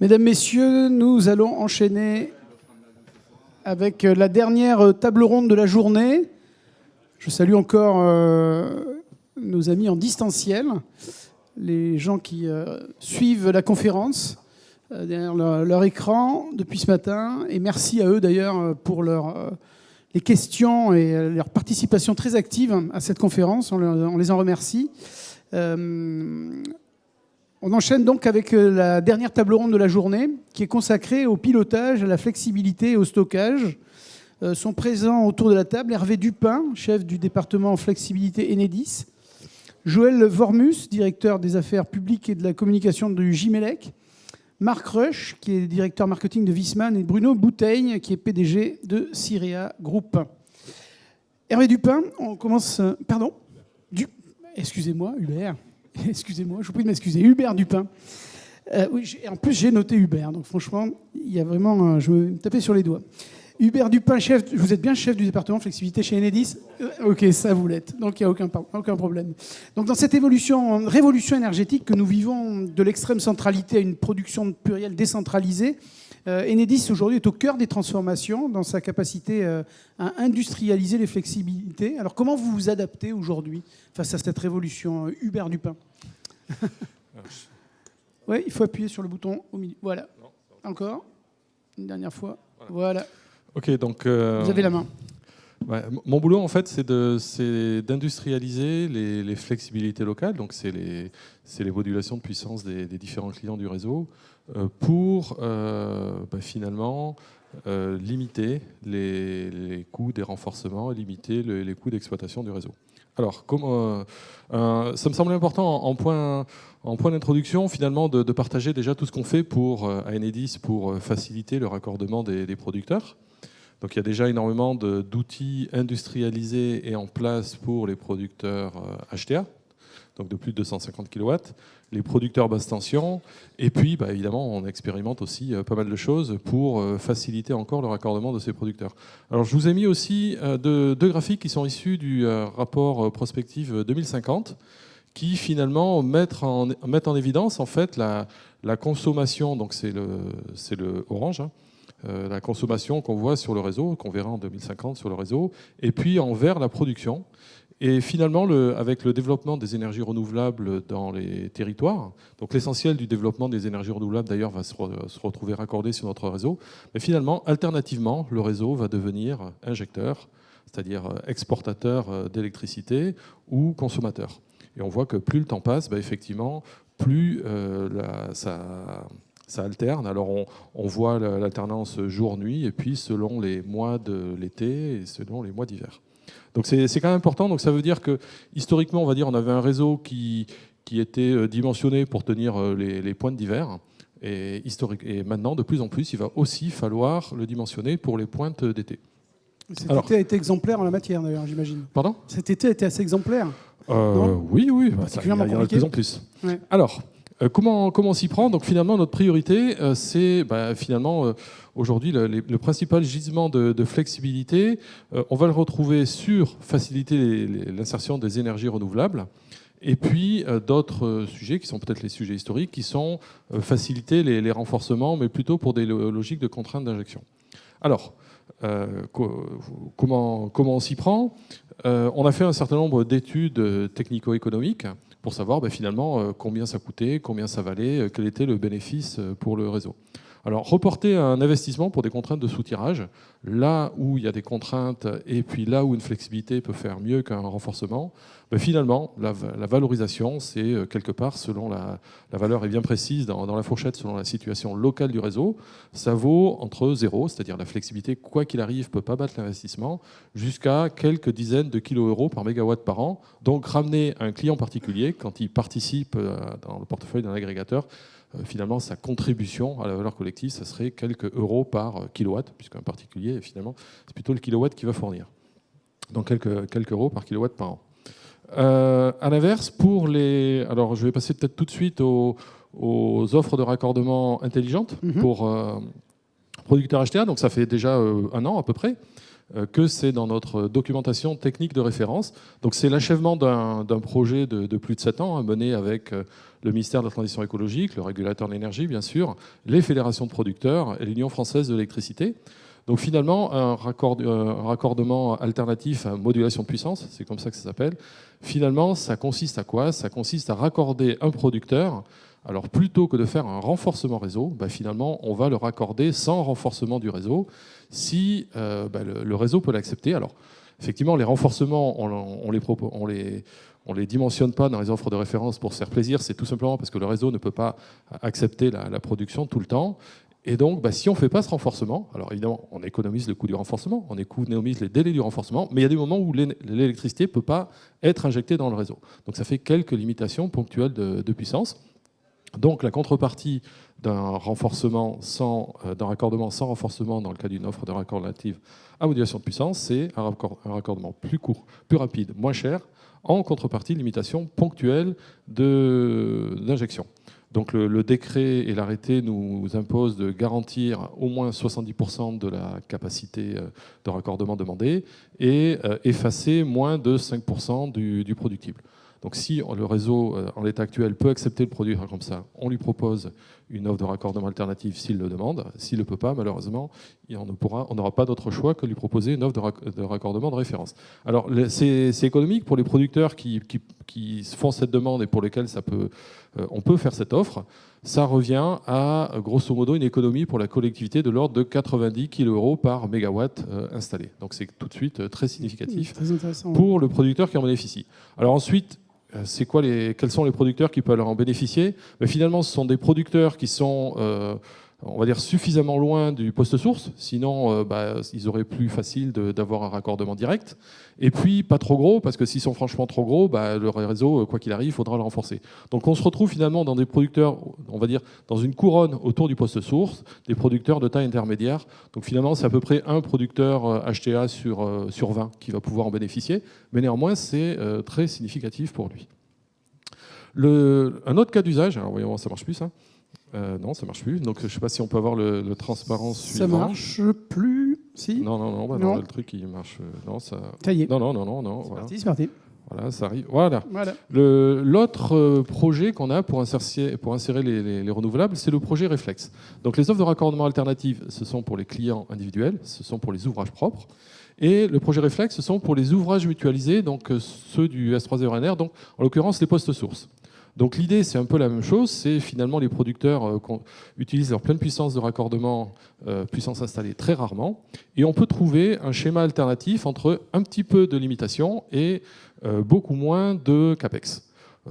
Mesdames, Messieurs, nous allons enchaîner avec la dernière table ronde de la journée. Je salue encore nos amis en distanciel, les gens qui suivent la conférence derrière leur écran depuis ce matin. Et merci à eux d'ailleurs pour les questions et leur participation très active à cette conférence. On les en remercie. On enchaîne donc avec la dernière table ronde de la journée qui est consacrée au pilotage, à la flexibilité et au stockage. Sont présents autour de la table Hervé Dupin, chef du département flexibilité Enedis, Joël Vormus, directeur des affaires publiques et de la communication du Gimelec, Marc Rush, qui est directeur marketing de Viessmann, et Bruno Bouteille, qui est PDG de Syria Group. Hervé Dupin, on commence... Pardon Excusez-moi, Hubert. Excusez-moi, je vous prie de m'excuser. Hubert Dupin. Oui, en plus, j'ai noté Hubert. Donc, franchement, il y a vraiment... je me tapais sur les doigts. Hubert Dupin, chef, vous êtes bien chef du département flexibilité chez Enedis ? Ok, ça vous l'êtes. Donc, il n'y a aucun problème. Donc, dans cette révolution énergétique que nous vivons de l'extrême centralité à une production plurielle décentralisée, Enedis, aujourd'hui, est au cœur des transformations dans sa capacité à industrialiser les flexibilités. Alors, comment vous vous adaptez aujourd'hui face à cette révolution, Hubert Dupin ? Oui, il faut appuyer sur le bouton au milieu. Voilà. Encore. Une dernière fois. Voilà. Ok, donc... vous avez la main. Ouais, mon boulot, en fait, c'est d'industrialiser les flexibilités locales, donc c'est les modulations de puissance des différents clients du réseau, pour finalement limiter les coûts des renforcements et limiter les coûts d'exploitation du réseau. Alors, ça me semblait important en point d'introduction, finalement, de partager déjà tout ce qu'on fait à Enedis pour faciliter le raccordement des producteurs. Donc il y a déjà énormément d'outils industrialisés et en place pour les producteurs HTA, donc de plus de 250 kW, les producteurs basse tension, et puis évidemment on expérimente aussi pas mal de choses pour faciliter encore le raccordement de ces producteurs. Alors je vous ai mis aussi deux graphiques qui sont issus du rapport prospective 2050, qui finalement mettent en évidence en fait la consommation, donc c'est le orange, hein, la consommation qu'on voit sur le réseau, qu'on verra en 2050 sur le réseau, et puis en vert la production. Et finalement, avec le développement des énergies renouvelables dans les territoires, donc l'essentiel du développement des énergies renouvelables d'ailleurs va se retrouver raccordé sur notre réseau, mais finalement, alternativement, le réseau va devenir injecteur, c'est-à-dire exportateur d'électricité ou consommateur. Et on voit que plus le temps passe, effectivement, plus ça alterne. Alors on voit l'alternance jour-nuit et puis selon les mois de l'été et selon les mois d'hiver. Donc c'est quand même important. Donc ça veut dire que historiquement, on va dire, on avait un réseau qui était dimensionné pour tenir les pointes d'hiver. Et maintenant, de plus en plus, il va aussi falloir le dimensionner pour les pointes d'été. Cet été a été exemplaire en la matière, d'ailleurs, j'imagine. Pardon ? Cet été a été assez exemplaire. Oui. Il y en a de plus en plus. Ouais. Alors, comment on s'y prend ? Donc finalement, notre priorité, c'est finalement aujourd'hui le principal gisement de flexibilité. On va le retrouver sur faciliter l'insertion des énergies renouvelables. Et puis d'autres sujets qui sont peut-être les sujets historiques, qui sont faciliter les renforcements, mais plutôt pour des logiques de contraintes d'injection. Alors, comment on s'y prend ? On a fait un certain nombre d'études technico-économiques pour savoir finalement combien ça coûtait, combien ça valait, quel était le bénéfice pour le réseau. Alors, reporter un investissement pour des contraintes de soutirage, là où il y a des contraintes et puis là où une flexibilité peut faire mieux qu'un renforcement, finalement, la valorisation, c'est quelque part, selon la valeur est bien précise dans la fourchette, selon la situation locale du réseau, ça vaut entre 0, c'est-à-dire la flexibilité, quoi qu'il arrive, ne peut pas battre l'investissement, jusqu'à quelques dizaines de kilo-euros par mégawatt par an. Donc, ramener un client particulier, quand il participe dans le portefeuille d'un agrégateur, finalement, sa contribution à la valeur collective, ça serait quelques euros par kilowatt, puisqu'un particulier, finalement, c'est plutôt le kilowatt qui va fournir. Donc, quelques euros par kilowatt par an. À l'inverse, alors je vais passer peut-être tout de suite aux offres de raccordement intelligentes pour producteurs HTA. Donc, ça fait déjà un an à peu près. que c'est dans notre documentation technique de référence. Donc c'est l'achèvement d'un projet de plus de 7 ans, mené avec le ministère de la Transition écologique, le régulateur de l'énergie bien sûr, les fédérations de producteurs et l'Union française de l'électricité. Donc finalement, un raccordement alternatif à modulation de puissance, c'est comme ça que ça s'appelle, finalement ça consiste à quoi? Ça consiste à raccorder un producteur. Alors plutôt que de faire un renforcement réseau, finalement on va le raccorder sans renforcement du réseau si le réseau peut l'accepter. Alors effectivement les renforcements on les dimensionne pas dans les offres de référence pour se faire plaisir, c'est tout simplement parce que le réseau ne peut pas accepter la production tout le temps. Et donc, si on ne fait pas ce renforcement, alors évidemment, on économise le coût du renforcement, on économise les délais du renforcement, mais il y a des moments où l'électricité ne peut pas être injectée dans le réseau. Donc ça fait quelques limitations ponctuelles de puissance. Donc la contrepartie d'un raccordement sans renforcement dans le cas d'une offre de raccord relative à modulation de puissance, c'est un raccordement plus court, plus rapide, moins cher, en contrepartie de limitations ponctuelles d'injection. Donc le décret et l'arrêté nous imposent de garantir au moins 70% de la capacité de raccordement demandée et effacer moins de 5% du productible. Donc si le réseau, en l'état actuel, peut accepter le produit comme ça, on lui propose une offre de raccordement alternative s'il le demande. S'il ne peut pas, malheureusement, on n'aura pas d'autre choix que de lui proposer une offre de raccordement de référence. Alors c'est économique pour les producteurs qui font cette demande et pour lesquels on peut faire cette offre. Ça revient à, grosso modo, une économie pour la collectivité de l'ordre de 90 kg par mégawatt installé. Donc c'est tout de suite très significatif pour le producteur qui en bénéficie. Alors ensuite, quels sont les producteurs qui peuvent en bénéficier? Finalement, ce sont des producteurs qui sont, on va dire, suffisamment loin du poste source, sinon ils auraient plus facile d'avoir un raccordement direct. Et puis pas trop gros, parce que s'ils sont franchement trop gros, le réseau, quoi qu'il arrive, il faudra le renforcer. Donc on se retrouve finalement dans des producteurs, on va dire, dans une couronne autour du poste source, des producteurs de taille intermédiaire. Donc finalement, c'est à peu près un producteur HTA sur 20 qui va pouvoir en bénéficier, mais néanmoins, c'est très significatif pour lui. Un autre cas d'usage, alors voyons, ça marche plus ça. Non, ça marche plus. Donc je ne sais pas si on peut avoir le transparence suivant. Ça marche plus. Si. Non. Non. Le truc il marche. Non, ça. Ça y est. Non. Voilà. C'est parti. Voilà, ça arrive. Voilà. L'autre projet qu'on a pour insérer les renouvelables, c'est le projet Reflex. Donc les offres de raccordement alternatives, ce sont pour les clients individuels, ce sont pour les ouvrages propres. Et le projet Reflex, ce sont pour les ouvrages mutualisés, donc ceux du S3ENR, donc en l'occurrence les postes sources. Donc l'idée, c'est un peu la même chose, c'est finalement les producteurs utilisent leur pleine puissance de raccordement, puissance installée très rarement, et on peut trouver un schéma alternatif entre un petit peu de limitation et beaucoup moins de CAPEX.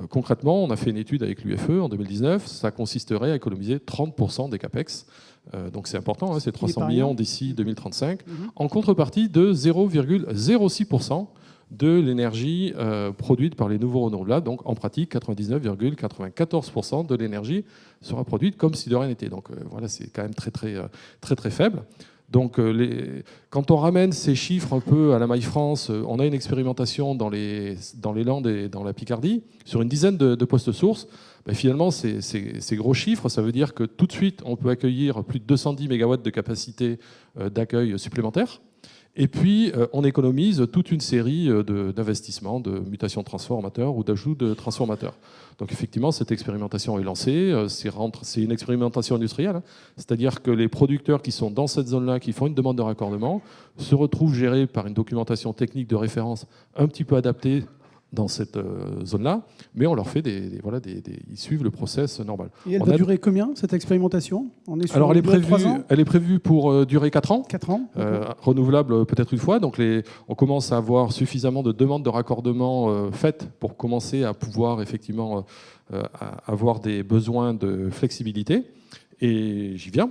Concrètement, on a fait une étude avec l'UFE en 2019, ça consisterait à économiser 30% des CAPEX, donc c'est important, c'est 300 millions d'ici 2035, en contrepartie de 0,06% de l'énergie produite par les nouveaux renouvelables. Donc en pratique, 99,94% de l'énergie sera produite comme si de rien n'était. Donc voilà, c'est quand même très faible. Donc quand on ramène ces chiffres un peu à la Maille France, on a une expérimentation dans les Landes et dans la Picardie sur une dizaine de postes sources. Finalement, ces gros chiffres, ça veut dire que tout de suite, on peut accueillir plus de 210 MW de capacité d'accueil supplémentaire. Et puis, on économise toute une série d'investissements, de mutations de transformateurs ou d'ajouts de transformateurs. Donc effectivement, cette expérimentation est lancée. C'est une expérimentation industrielle. C'est-à-dire que les producteurs qui sont dans cette zone-là, qui font une demande de raccordement, se retrouvent gérés par une documentation technique de référence un petit peu adaptée dans cette zone-là, mais on leur fait ils suivent le process normal. Et elle va durer combien, cette expérimentation? Alors, elle est prévue pour durer 4 ans. 4 ans. Renouvelable peut-être une fois. Donc, on commence à avoir suffisamment de demandes de raccordement faites pour commencer à pouvoir effectivement avoir des besoins de flexibilité. Et j'y viens.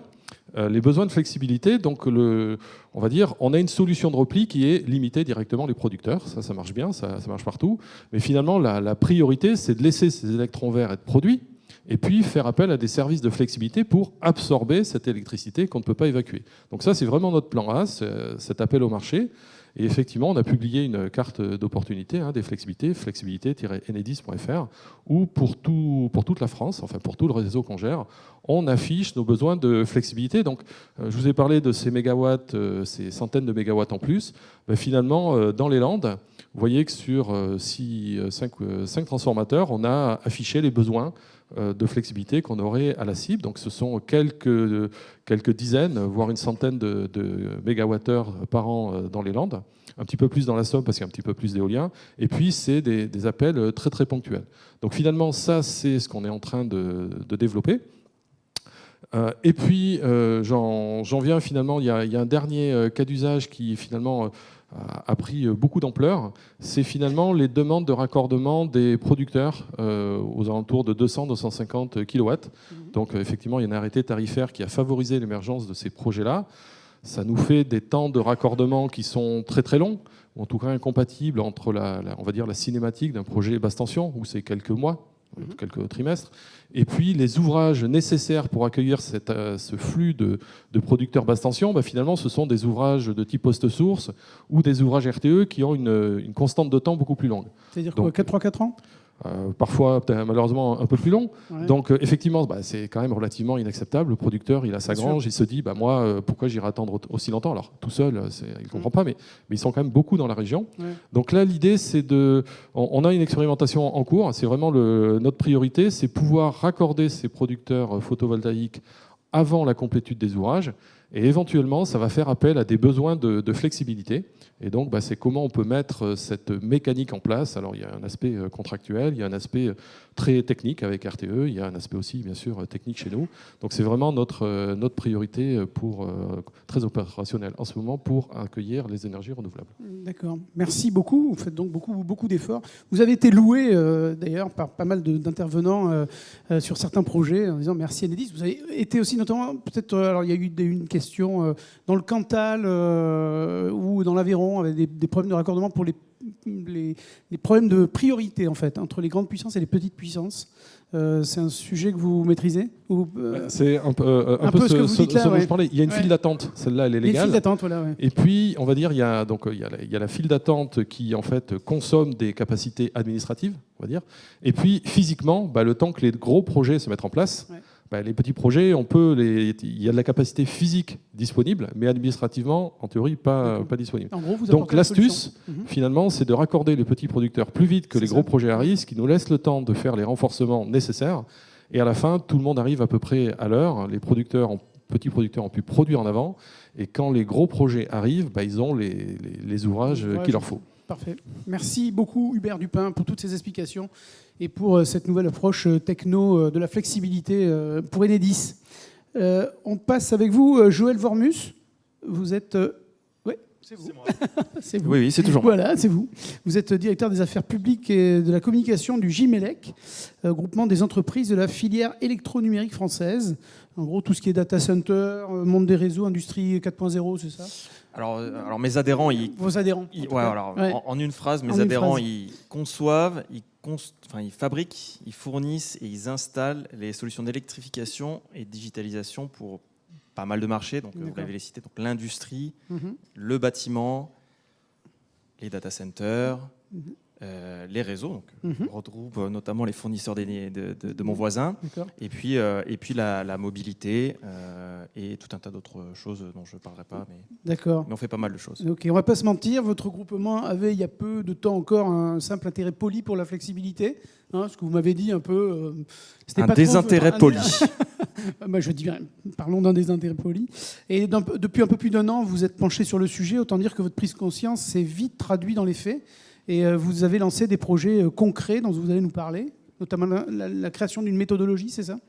Les besoins de flexibilité, donc on va dire, on a une solution de repli qui est limiter directement les producteurs. Ça marche bien, ça marche partout. Mais finalement, la priorité, c'est de laisser ces électrons verts être produits et puis faire appel à des services de flexibilité pour absorber cette électricité qu'on ne peut pas évacuer. Donc ça, c'est vraiment notre plan A, cet appel au marché. Et effectivement, on a publié une carte d'opportunité des flexibilités, flexibilité-enedis.fr, où pour toute la France, enfin pour tout le réseau qu'on gère, on affiche nos besoins de flexibilité. Donc, je vous ai parlé de ces mégawatts, ces centaines de mégawatts en plus. Finalement, dans les Landes, vous voyez que sur 5 transformateurs, on a affiché les besoins de flexibilité qu'on aurait à la cible. Donc ce sont quelques dizaines, voire une centaine de mégawattheures par an dans les Landes, un petit peu plus dans la Somme parce qu'il y a un petit peu plus d'éolien, et puis c'est des appels très très ponctuels. Donc finalement, ça c'est ce qu'on est en train de développer. Et puis j'en viens finalement, il y a un dernier cas d'usage qui finalement a pris beaucoup d'ampleur, c'est finalement les demandes de raccordement des producteurs aux alentours de 200-250 kW. Donc effectivement, il y a un arrêté tarifaire qui a favorisé l'émergence de ces projets-là. Ça nous fait des temps de raccordement qui sont très très longs, ou en tout cas incompatibles entre on va dire la cinématique d'un projet basse tension, où c'est quelques mois, quelques trimestres, et puis les ouvrages nécessaires pour accueillir ce flux de producteurs basse tension, finalement ce sont des ouvrages de type post-source ou des ouvrages RTE qui ont une constante de temps beaucoup plus longue. C'est-à-dire quoi, 3-4 ans Parfois, malheureusement, un peu plus long. Ouais. Donc, effectivement, c'est quand même relativement inacceptable. Le producteur, il a sa grange, il se dit, moi, pourquoi j'irai attendre aussi longtemps? Alors, tout seul, il ne comprend pas, mais ils sont quand même beaucoup dans la région. Ouais. Donc là, l'idée, c'est on a une expérimentation en cours. C'est vraiment notre priorité, c'est pouvoir raccorder ces producteurs photovoltaïques avant la complétude des ouvrages. Et éventuellement, ça va faire appel à des besoins de flexibilité. Et donc, c'est comment on peut mettre cette mécanique en place. Alors, il y a un aspect contractuel, il y a un aspect très technique avec RTE, il y a un aspect aussi, bien sûr, technique chez nous. Donc, c'est vraiment notre priorité très opérationnelle en ce moment pour accueillir les énergies renouvelables. D'accord. Merci beaucoup. Vous faites donc beaucoup d'efforts. Vous avez été loué, d'ailleurs, par pas mal d'intervenants sur certains projets en disant merci Enedis. Vous avez été aussi notamment, peut-être, alors il y a eu une question dans le Cantal ou dans l'Aveyron, avec des problèmes de raccordement pour les problèmes de priorité, en fait, entre les grandes puissances et les petites puissances. C'est un sujet que vous maîtrisez C'est un peu ce dont je parlais. Il y a une file d'attente. Celle-là, elle est légale. Une file d'attente, voilà. Ouais. Et puis, on va dire, il y a la file d'attente qui, en fait, consomme des capacités administratives, on va dire. Et puis, physiquement, le temps que les gros projets se mettent en place, les petits projets, il y a de la capacité physique disponible, mais administrativement, en théorie, pas disponible. En gros, donc l'astuce, finalement, c'est de raccorder les petits producteurs plus vite que les gros projets arrivent, ce qui nous laisse le temps de faire les renforcements nécessaires. Et à la fin, tout le monde arrive à peu près à l'heure. Les petits producteurs ont pu produire en avant. Et quand les gros projets arrivent, ils ont les ouvrages qu'il leur faut. Parfait. Merci beaucoup Hubert Dupin pour toutes ces explications et pour cette nouvelle approche techno de la flexibilité pour Enedis. On passe avec vous, Joël Vormus. Vous êtes... Oui, c'est vous. C'est moi. C'est vous. Oui, c'est toujours moi. Voilà, c'est vous. Vous êtes directeur des affaires publiques et de la communication du GIMELEC, groupement des entreprises de la filière électronumérique française. En gros, tout ce qui est data center, monde des réseaux, industrie 4.0, c'est ça ? Alors mes adhérents, Vos adhérents. En une phrase, mes adhérents, ils conçoivent, ils fabriquent, ils fournissent et ils installent les solutions d'électrification et de digitalisation pour pas mal de marchés. Donc vous l'avez cité, donc l'industrie, le bâtiment, les data centers, les réseaux. Donc on retrouve notamment les fournisseurs de mon voisin, et puis la mobilité et tout un tas d'autres choses dont je ne parlerai pas, mais on fait pas mal de choses. Ok, on va pas se mentir, votre groupement avait il y a peu de temps encore un simple intérêt poli pour la flexibilité, ce que vous m'avez dit un peu. Un désintérêt poli. Je dis bien, parlons d'un désintérêt poli. Et depuis un peu plus d'un an, vous êtes penché sur le sujet, autant dire que votre prise de conscience s'est vite traduite dans les faits. Et vous avez lancé des projets concrets dont vous allez nous parler, notamment la création d'une méthodologie, c'est ça ?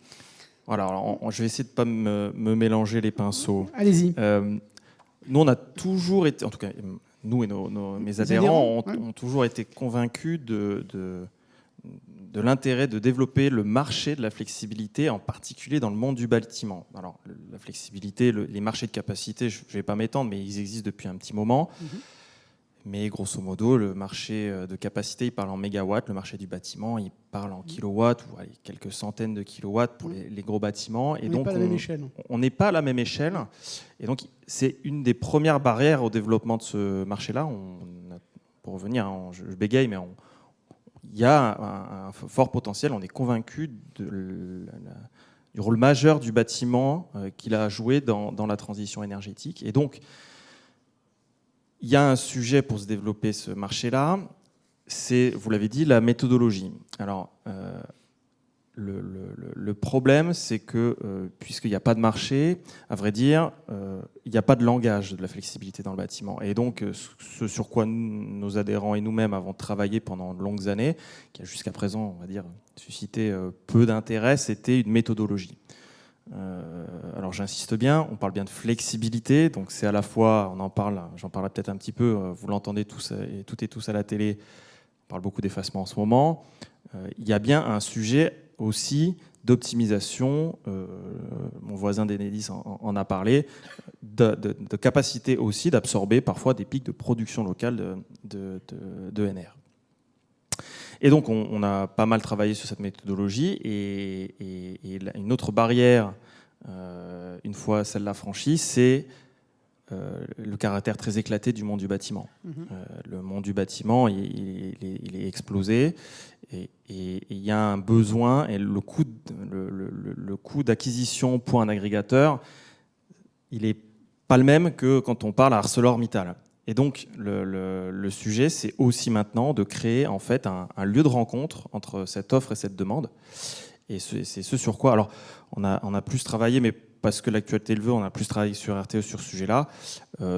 Voilà, alors je vais essayer de ne pas me mélanger les pinceaux. Allez-y. Nous, on a toujours été, en tout cas, nous et mes adhérents ont toujours été convaincus de l'intérêt de développer le marché de la flexibilité, en particulier dans le monde du bâtiment. Alors, la flexibilité, les marchés de capacité, je ne vais pas m'étendre, mais ils existent depuis un petit moment. Mais grosso modo, le marché de capacité, il parle en mégawatts, le marché du bâtiment, il parle en kilowatts, ou quelques centaines de kilowatts pour les gros bâtiments. Et donc, on n'est pas à la même échelle. Et donc, c'est une des premières barrières au développement de ce marché-là. Pour revenir, je bégaye, mais il y a un fort potentiel. On est convaincu du rôle majeur du bâtiment qu'il a joué dans la transition énergétique. Et donc, il y a un sujet pour se développer ce marché-là, c'est, vous l'avez dit, la méthodologie. Alors, le problème, c'est que puisqu'il n'y a pas de marché, à vrai dire, il n'y a pas de langage de la flexibilité dans le bâtiment. Et donc, ce sur quoi nos adhérents et nous-mêmes avons travaillé pendant de longues années, qui a jusqu'à présent, on va dire, suscité peu d'intérêt, c'était une méthodologie. Alors j'insiste bien, on parle bien de flexibilité, donc c'est à la fois, j'en parlerai peut-être un petit peu, vous l'entendez tous et toutes et tous à la télé, on parle beaucoup d'effacement en ce moment. Il y a bien un sujet aussi d'optimisation, mon voisin d'Enedis en a parlé, de capacité aussi d'absorber parfois des pics de production locale d'ENR. Et donc, on a pas mal travaillé sur cette méthodologie. Et une autre barrière, une fois celle-là franchie, c'est le caractère très éclaté du monde du bâtiment. Le monde du bâtiment, il est explosé. Et il y a un besoin, et le coût d'acquisition pour un agrégateur, il n'est pas le même que quand on parle à ArcelorMittal. Et donc, le sujet, c'est aussi maintenant de créer en fait un lieu de rencontre entre cette offre et cette demande. Et c'est ce sur quoi... Alors, on a plus travaillé, mais parce que l'actualité le veut, on a plus travaillé sur RTE sur ce sujet-là.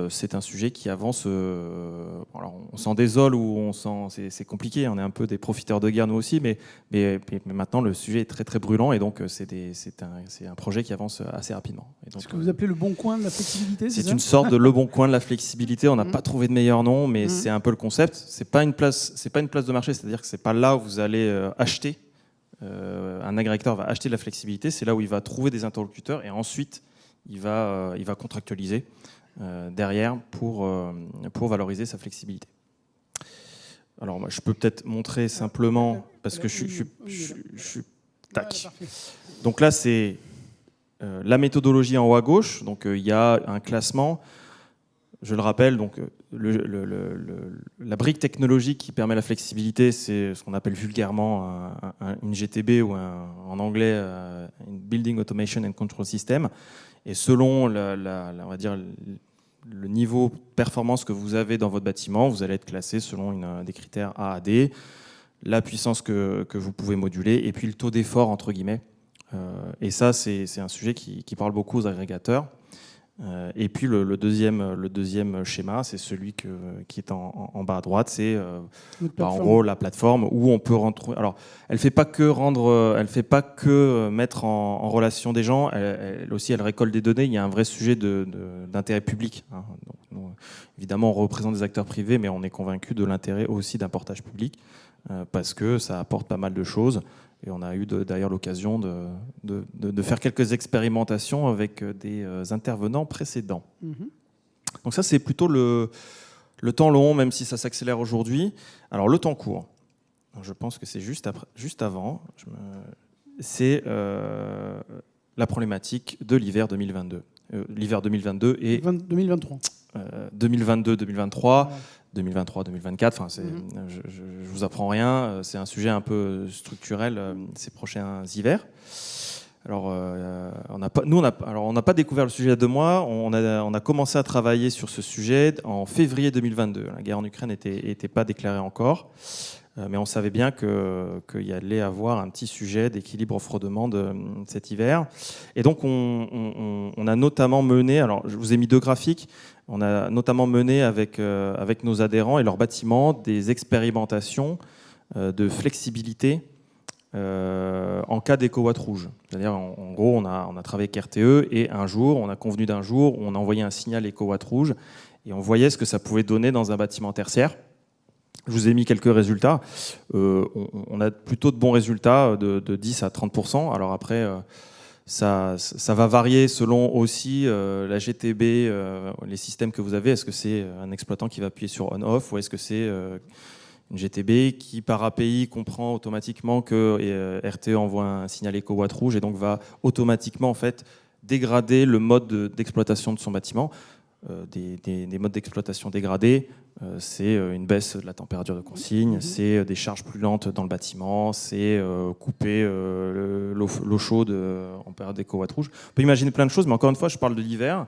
C'est un sujet qui avance... alors, on s'en désole ou c'est compliqué, on est un peu des profiteurs de guerre nous aussi, mais maintenant, le sujet est très, très brûlant et donc c'est un projet qui avance assez rapidement. C'est ce que vous appelez le bon coin de la flexibilité, c'est une sorte de le bon coin de la flexibilité. On n'a pas trouvé de meilleur nom, mais c'est un peu le concept. C'est pas une place de marché, c'est-à-dire que c'est pas là où vous allez acheter. Un agrégateur va acheter de la flexibilité, c'est là où il va trouver des interlocuteurs et ensuite il va contractualiser derrière pour valoriser sa flexibilité. Alors moi, je peux peut-être montrer simplement parce que je suis tac. Donc là c'est la méthodologie en haut à gauche. Donc il y a un classement. Je le rappelle, donc, la brique technologique qui permet la flexibilité, c'est ce qu'on appelle vulgairement une GTB ou en anglais une Building Automation and Control System. Et selon on va dire, le niveau de performance que vous avez dans votre bâtiment, vous allez être classé selon des critères A à D, la puissance que vous pouvez moduler et puis le taux d'effort entre guillemets. Et ça, c'est un sujet qui parle beaucoup aux agrégateurs. Et puis le deuxième schéma, c'est celui qui est en bas à droite, c'est en gros la plateforme où on peut rentrer. Alors, elle fait pas que mettre en relation des gens. Elle aussi, elle récolte des données. Il y a un vrai sujet d'intérêt public. Hein. Donc, nous, évidemment, on représente des acteurs privés, mais on est convaincu de l'intérêt aussi d'un portage public parce que ça apporte pas mal de choses. Et on a eu d'ailleurs l'occasion de faire quelques expérimentations avec des intervenants précédents. Donc ça, c'est plutôt le temps long, même si ça s'accélère aujourd'hui. Alors le temps court, je pense que c'est juste avant, c'est la problématique de l'hiver 2022. L'hiver 2022 et 2023. 2022-2023. 2023-2024, enfin, je vous apprends rien, c'est un sujet un peu structurel ces prochains hivers. Alors, on n'a pas découvert le sujet il y a 2 mois, on a commencé à travailler sur ce sujet en février 2022. La guerre en Ukraine n'était pas déclarée encore, mais on savait bien qu'il y allait avoir un petit sujet d'équilibre offre-demande cet hiver. Et donc, on a notamment mené, alors je vous ai mis 2 graphiques, on a notamment mené avec nos adhérents et leurs bâtiments des expérimentations de flexibilité en cas d'éco-watt rouge. C'est-à-dire, en gros, on a travaillé avec RTE et un jour, on a convenu d'un jour où on a envoyé un signal éco-watt rouge et on voyait ce que ça pouvait donner dans un bâtiment tertiaire. Je vous ai mis quelques résultats. On a plutôt de bons résultats de 10 à 30%. Alors après, Ça va varier selon aussi la GTB, les systèmes que vous avez. Est-ce que c'est un exploitant qui va appuyer sur on/off ou est-ce que c'est une GTB qui, par API, comprend automatiquement que RTE envoie un signal éco-watt rouge et donc va automatiquement en fait, dégrader le mode d'exploitation de son bâtiment. Des modes d'exploitation dégradés, c'est une baisse de la température de consigne, c'est des charges plus lentes dans le bâtiment, c'est couper l'eau chaude en période d'éco-watt rouge. On peut imaginer plein de choses, mais encore une fois, je parle de l'hiver,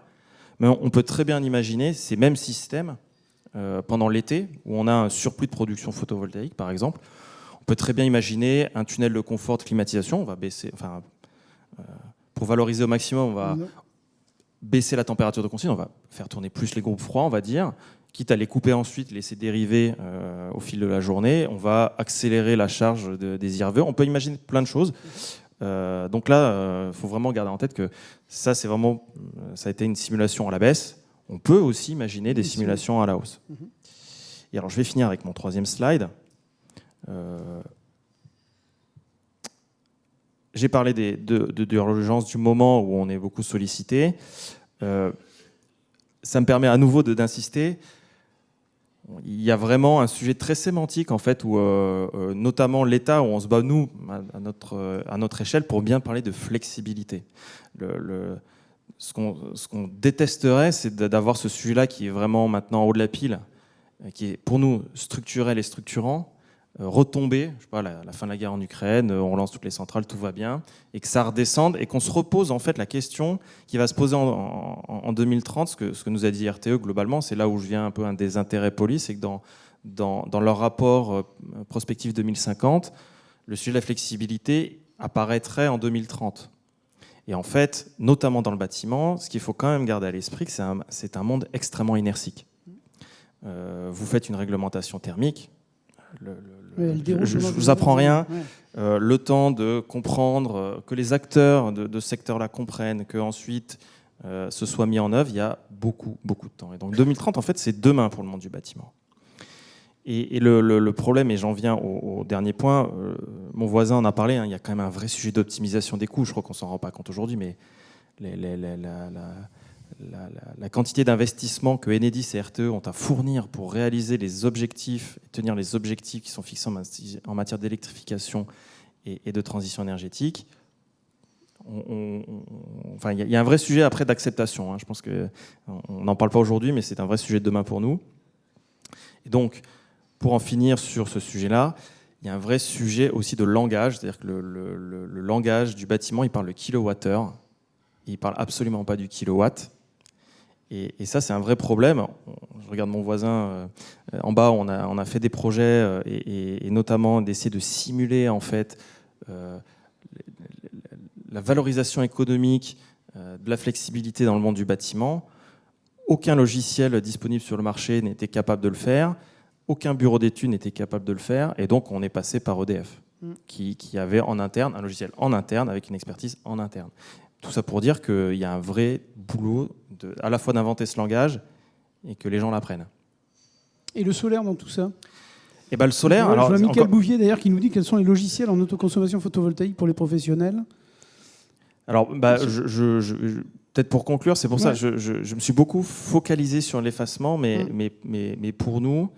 mais on peut très bien imaginer ces mêmes systèmes pendant l'été, où on a un surplus de production photovoltaïque, par exemple. On peut très bien imaginer un tunnel de confort de climatisation. On va baisser, pour valoriser au maximum, on va baisser la température de consigne, on va faire tourner plus les groupes froids, on va dire, quitte à les couper ensuite, laisser dériver au fil de la journée. On va accélérer la charge des IRV. On peut imaginer plein de choses. Donc là, il faut vraiment garder en tête que ça a été une simulation à la baisse. On peut aussi imaginer des simulations à la hausse. Et alors, je vais finir avec mon troisième slide. J'ai parlé de l'urgence du moment où on est beaucoup sollicité. Ça me permet à nouveau d'insister. Il y a vraiment un sujet très sémantique, en fait, où notamment l'État, où on se bat, nous, à notre échelle, pour bien parler de flexibilité. Ce qu'on détesterait, c'est d'avoir ce sujet-là qui est vraiment maintenant en haut de la pile, qui est pour nous structurel et structurant, retomber, je sais pas, la fin de la guerre en Ukraine, on lance toutes les centrales, tout va bien, et que ça redescende, et qu'on se repose en fait la question qui va se poser en 2030, ce que nous a dit RTE globalement, c'est là où je viens un peu un des intérêts polis, c'est que dans leur rapport prospectif 2050, le sujet de la flexibilité apparaîtrait en 2030. Et en fait, notamment dans le bâtiment, ce qu'il faut quand même garder à l'esprit, c'est un monde extrêmement inertique. Vous faites une réglementation thermique, je ne vous apprends rien. Ouais. Le temps de comprendre, que les acteurs de ce secteur-là comprennent, qu'ensuite ce soit mis en œuvre, il y a beaucoup, beaucoup de temps. Et donc 2030, en fait, c'est demain pour le monde du bâtiment. Et le problème, et j'en viens au dernier point, mon voisin en a parlé, il y a quand même un vrai sujet d'optimisation des coûts, je crois qu'on ne s'en rend pas compte aujourd'hui, mais la quantité d'investissement que Enedis et RTE ont à fournir pour réaliser les objectifs, tenir les objectifs qui sont fixés en matière d'électrification et de transition énergétique, il y a un vrai sujet après d'acceptation. Je pense qu'on n'en parle pas aujourd'hui, mais c'est un vrai sujet de demain pour nous. Et donc, pour en finir sur ce sujet-là, il y a un vrai sujet aussi de langage, c'est-à-dire que le langage du bâtiment, il parle de kilowattheure, il ne parle absolument pas du kilowatt. Et ça, c'est un vrai problème. Je regarde mon voisin en bas, on a fait des projets et notamment d'essayer de simuler en fait la valorisation économique de la flexibilité dans le monde du bâtiment. Aucun logiciel disponible sur le marché n'était capable de le faire. Aucun bureau d'études n'était capable de le faire. Et donc, on est passé par EDF, qui avait en interne un logiciel en interne avec une expertise en interne. Tout ça pour dire qu'il y a un vrai boulot à la fois d'inventer ce langage et que les gens l'apprennent. Et le solaire dans tout ça ? Et le solaire... Je vois Michael Bouvier d'ailleurs qui nous dit quels sont les logiciels en autoconsommation photovoltaïque pour les professionnels. Alors, peut-être pour conclure, c'est pour ça que je me suis beaucoup focalisé sur l'effacement, mais pour nous,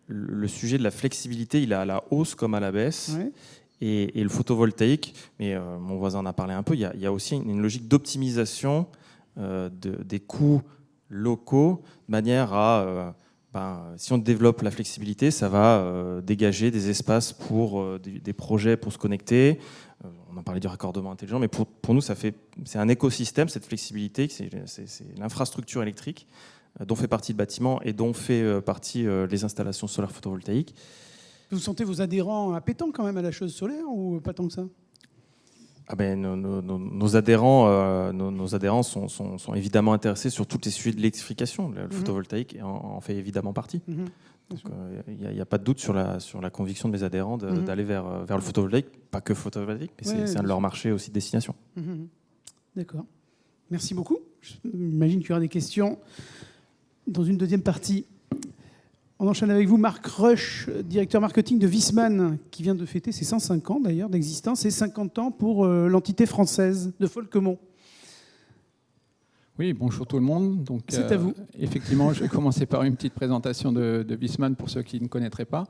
le sujet de la flexibilité, il est à la hausse comme à la baisse. Ouais. Et le photovoltaïque, mais mon voisin en a parlé un peu, il y a aussi une logique d'optimisation des coûts locaux, de manière à, si on développe la flexibilité, ça va dégager des espaces pour des projets pour se connecter. On en parlait du raccordement intelligent, mais pour nous, c'est un écosystème, cette flexibilité, c'est l'infrastructure électrique dont fait partie le bâtiment et dont fait partie les installations solaires photovoltaïques. Vous sentez vos adhérents appétents quand même à la chose solaire ou pas tant que ça ? Nos adhérents sont évidemment intéressés sur tous les sujets de l'électrification. Le photovoltaïque en fait évidemment partie. Donc il n'y a pas de doute sur la conviction de mes adhérents d'aller vers le photovoltaïque. Pas que photovoltaïque, mais c'est un de leurs marchés aussi de destination. D'accord. Merci beaucoup. J'imagine qu'il y aura des questions dans une deuxième partie. On enchaîne avec vous, Marc Rush, directeur marketing de Viessmann, qui vient de fêter ses 105 ans d'ailleurs d'existence et 50 ans pour l'entité française de Folquemont. Oui, bonjour tout le monde. C'est à vous. Effectivement, je vais commencer par une petite présentation de Viessmann pour ceux qui ne connaîtraient pas.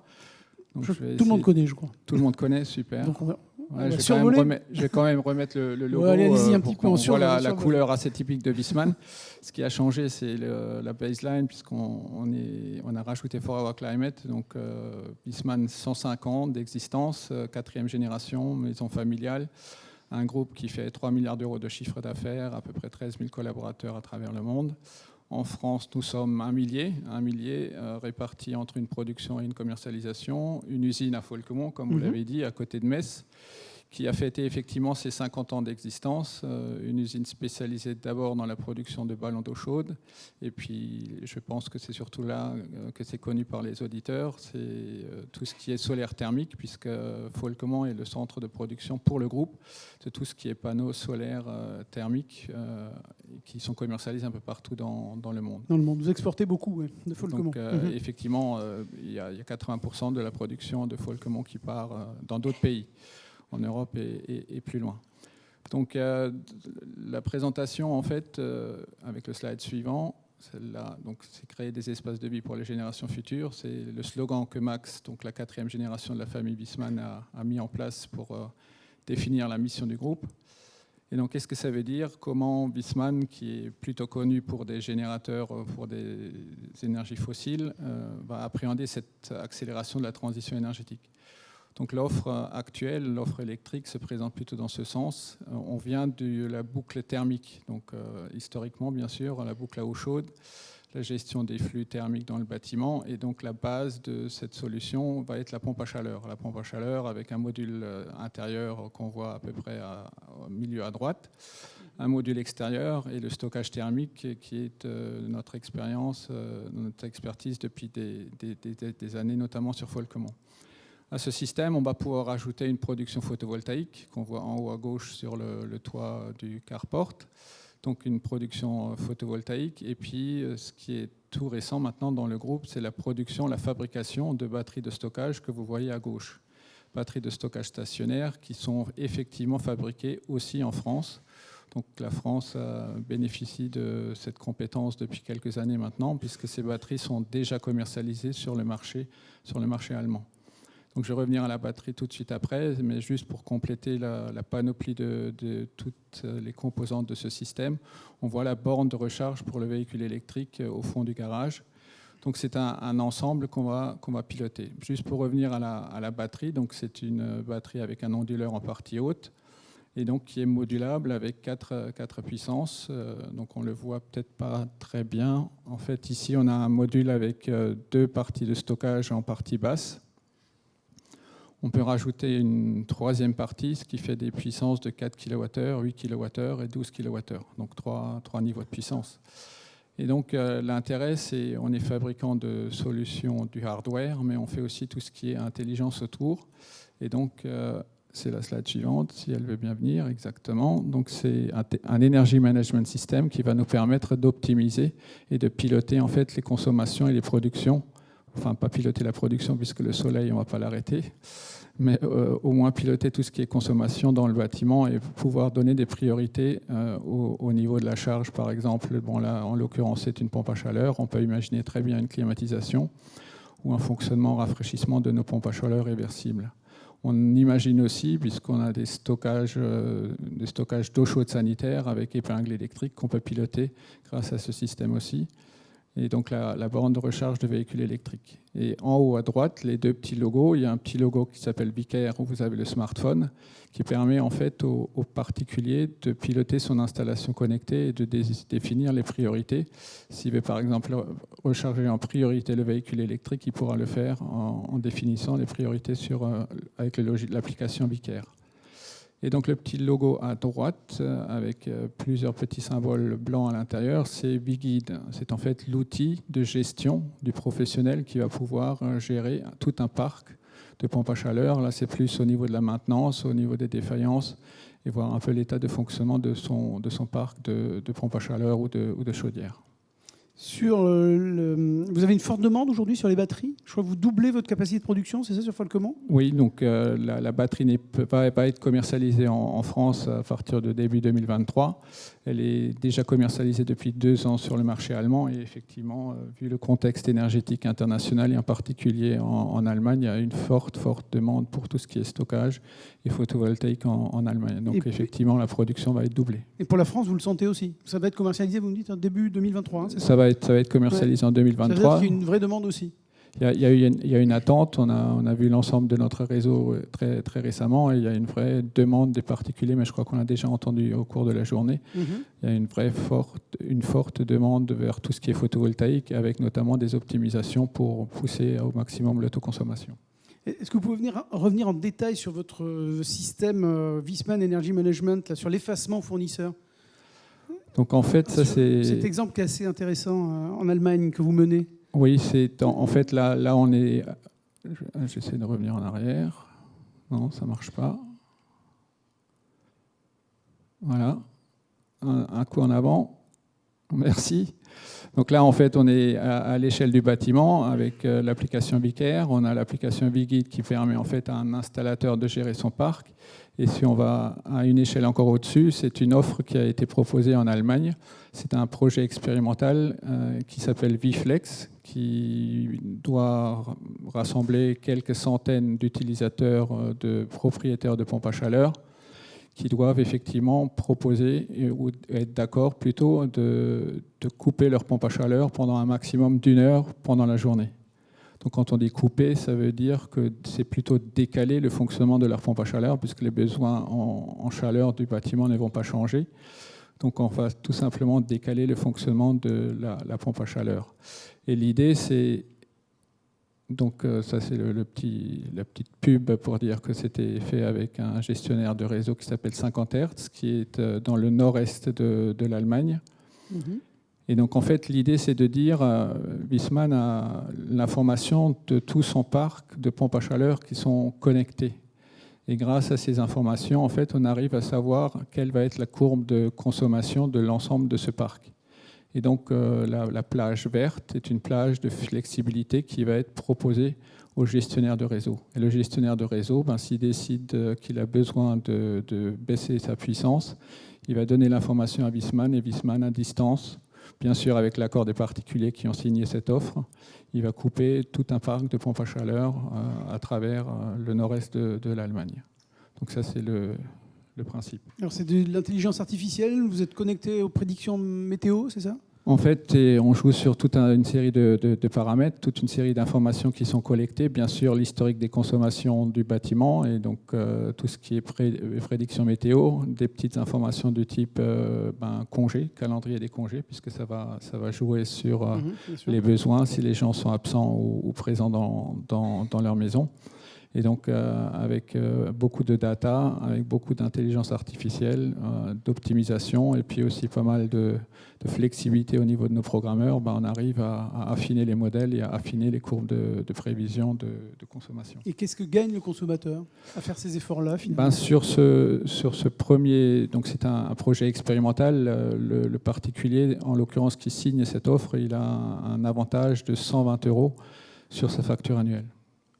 Donc, tout le monde connaît, je crois. Tout le monde connaît, super. Donc je vais quand même remettre le logo. Ouais, allez-y un petit peu. On voit la couleur assez typique de Viessmann. Ce qui a changé, c'est la baseline, puisqu'on a rajouté For Our Climate. Donc, Viessmann, 105 ans d'existence, 4e génération, maison familiale. Un groupe qui fait 3 milliards d'euros de chiffre d'affaires, à peu près 13 000 collaborateurs à travers le monde. En France, nous sommes un millier répartis entre une production et une commercialisation. Une usine à Folquemont, comme vous l'avez dit, à côté de Metz, qui a fêté effectivement ses 50 ans d'existence. Une usine spécialisée d'abord dans la production de ballons d'eau chaude. Et puis, je pense que c'est surtout là que c'est connu par les auditeurs. C'est tout ce qui est solaire thermique, puisque Folquemont est le centre de production pour le groupe de tout ce qui est panneaux solaires thermiques qui sont commercialisés un peu partout dans le monde. Dans le monde. Vous exportez beaucoup de Folquemont. Donc, effectivement, il y a 80% de la production de Folquemont qui part dans d'autres pays, en Europe et plus loin. Donc, la présentation, en fait, avec le slide suivant, celle-là, donc, c'est créer des espaces de vie pour les générations futures. C'est le slogan que Max, donc la 4e génération de la famille Viessmann, a mis en place pour définir la mission du groupe. Et donc, qu'est-ce que ça veut dire? Comment Viessmann, qui est plutôt connu pour des générateurs pour des énergies fossiles, va appréhender cette accélération de la transition énergétique? Donc l'offre actuelle, l'offre électrique, se présente plutôt dans ce sens. On vient de la boucle thermique, donc historiquement bien sûr, la boucle à eau chaude, la gestion des flux thermiques dans le bâtiment, et donc la base de cette solution va être la pompe à chaleur. La pompe à chaleur avec un module intérieur qu'on voit à peu près au milieu à droite, un module extérieur et le stockage thermique qui est notre expérience, notre expertise depuis des années, notamment sur Folquemont. À ce système, on va pouvoir ajouter une production photovoltaïque qu'on voit en haut à gauche sur le toit du carport. Donc une production photovoltaïque. Et puis, ce qui est tout récent maintenant dans le groupe, c'est la production, la fabrication de batteries de stockage que vous voyez à gauche. Batteries de stockage stationnaires qui sont effectivement fabriquées aussi en France. Donc la France bénéficie de cette compétence depuis quelques années maintenant, puisque ces batteries sont déjà commercialisées sur le marché allemand. Donc, je vais revenir à la batterie tout de suite après, mais juste pour compléter la panoplie de toutes les composantes de ce système, on voit la borne de recharge pour le véhicule électrique au fond du garage. Donc, c'est un ensemble qu'on va piloter. Juste pour revenir à la batterie, donc c'est une batterie avec un onduleur en partie haute et donc qui est modulable avec 4 puissances. Donc, on ne le voit peut-être pas très bien. En fait, ici, on a un module avec 2 parties de stockage en partie basse. On peut rajouter une 3e partie, ce qui fait des puissances de 4 kWh, 8 kWh et 12 kWh. Donc 3 niveaux de puissance. Et donc l'intérêt, c'est on est fabricant de solutions du hardware, mais on fait aussi tout ce qui est intelligence autour. Et donc c'est la slide suivante, si elle veut bien venir, exactement. Donc c'est un Energy Management System qui va nous permettre d'optimiser et de piloter en fait les consommations et les productions. Enfin, pas piloter la production puisque le soleil, on ne va pas l'arrêter, mais au moins piloter tout ce qui est consommation dans le bâtiment et pouvoir donner des priorités au niveau de la charge, par exemple. Bon, là, en l'occurrence, c'est une pompe à chaleur. On peut imaginer très bien une climatisation ou un fonctionnement, rafraîchissement de nos pompes à chaleur réversibles. On imagine aussi, puisqu'on a des stockages d'eau chaude sanitaire avec épingle électrique qu'on peut piloter grâce à ce système aussi. Et donc la borne de recharge de véhicules électriques. Et en haut à droite, les 2 petits logos, il y a un petit logo qui s'appelle Vicaire où vous avez le smartphone qui permet en fait aux particuliers de piloter son installation connectée et de définir les priorités. S'il veut par exemple recharger en priorité le véhicule électrique, il pourra le faire en définissant les priorités avec l'application Vicaire. Et donc le petit logo à droite, avec plusieurs petits symboles blancs à l'intérieur, c'est VGuide. C'est en fait l'outil de gestion du professionnel qui va pouvoir gérer tout un parc de pompes à chaleur. Là, c'est plus au niveau de la maintenance, au niveau des défaillances, et voir un peu l'état de fonctionnement de son parc de pompes à chaleur ou de chaudière. Vous avez une forte demande aujourd'hui sur les batteries. Je crois que vous doublez votre capacité de production, c'est ça, sur Folquemont ? Oui, donc la batterie ne peut pas être commercialisée en France à partir de début 2023. Elle est déjà commercialisée depuis 2 ans sur le marché allemand. Et effectivement, vu le contexte énergétique international, et en particulier en Allemagne, il y a une forte demande pour tout ce qui est stockage et photovoltaïque en Allemagne. Donc effectivement, la production va être doublée. Et pour la France, vous le sentez aussi ? Ça va être commercialisé, vous me dites, en début 2023, hein, c'est ça ? Ça va être commercialisé en 2023. Ça veut dire qu'il y a une vraie demande aussi. Il y a une attente. On a vu l'ensemble de notre réseau très, très récemment et il y a une vraie demande des particuliers, mais je crois qu'on l'a déjà entendu au cours de la journée. Il y a une forte demande vers tout ce qui est photovoltaïque, avec notamment des optimisations pour pousser au maximum l'autoconsommation. Est-ce que vous pouvez revenir en détail sur votre système Viessmann Energy Management, là, sur l'effacement fournisseur ? Donc en fait, ça c'est... Cet exemple qui est assez intéressant en Allemagne que vous menez. Oui, c'est en fait là on est... J'essaie de revenir en arrière. Non, ça ne marche pas. Voilà. Un coup en avant. Merci. Donc là, en fait, on est à l'échelle du bâtiment avec l'application Vicaire. On a l'application Vigid qui permet en fait à un installateur de gérer son parc. Et si on va à une échelle encore au-dessus, c'est une offre qui a été proposée en Allemagne. C'est un projet expérimental qui s'appelle Vflex, qui doit rassembler quelques centaines d'utilisateurs, de propriétaires de pompes à chaleur, qui doivent effectivement proposer ou être d'accord plutôt de couper leur pompe à chaleur pendant un maximum d'1 heure pendant la journée. Donc quand on dit couper, ça veut dire que c'est plutôt décaler le fonctionnement de leur pompe à chaleur puisque les besoins en chaleur du bâtiment ne vont pas changer. Donc on va tout simplement décaler le fonctionnement de la pompe à chaleur. Et l'idée, c'est... Donc ça, c'est la petite pub pour dire que c'était fait avec un gestionnaire de réseau qui s'appelle 50 Hertz, qui est dans le nord-est de l'Allemagne. Et donc en fait, l'idée, c'est de dire Viessmann a l'information de tout son parc de pompes à chaleur qui sont connectées. Et grâce à ces informations, en fait, on arrive à savoir quelle va être la courbe de consommation de l'ensemble de ce parc. Et donc, la plage verte est une plage de flexibilité qui va être proposée au gestionnaire de réseau. Et le gestionnaire de réseau, s'il décide qu'il a besoin de baisser sa puissance, il va donner l'information à Viessmann, et Viessmann, à distance, bien sûr avec l'accord des particuliers qui ont signé cette offre, il va couper tout un parc de pompes à chaleur à travers le nord-est de l'Allemagne. Donc ça, c'est le principe. Alors c'est de l'intelligence artificielle, vous êtes connecté aux prédictions météo, c'est ça ? En fait, on joue sur toute une série de paramètres, toute une série d'informations qui sont collectées. Bien sûr, l'historique des consommations du bâtiment et donc tout ce qui est prédiction météo, des petites informations du type congé, calendrier des congés, puisque ça va jouer sur les besoins, si les gens sont absents ou présents dans leur maison. Et donc, avec beaucoup de data, avec beaucoup d'intelligence artificielle, d'optimisation, et puis aussi pas mal de flexibilité au niveau de nos programmeurs, on arrive à affiner les modèles et à affiner les courbes de prévision de consommation. Et qu'est-ce que gagne le consommateur à faire ces efforts-là, finalement ? Sur ce premier, donc c'est un projet expérimental, le particulier, en l'occurrence, qui signe cette offre, il a un avantage de 120 € sur sa facture annuelle.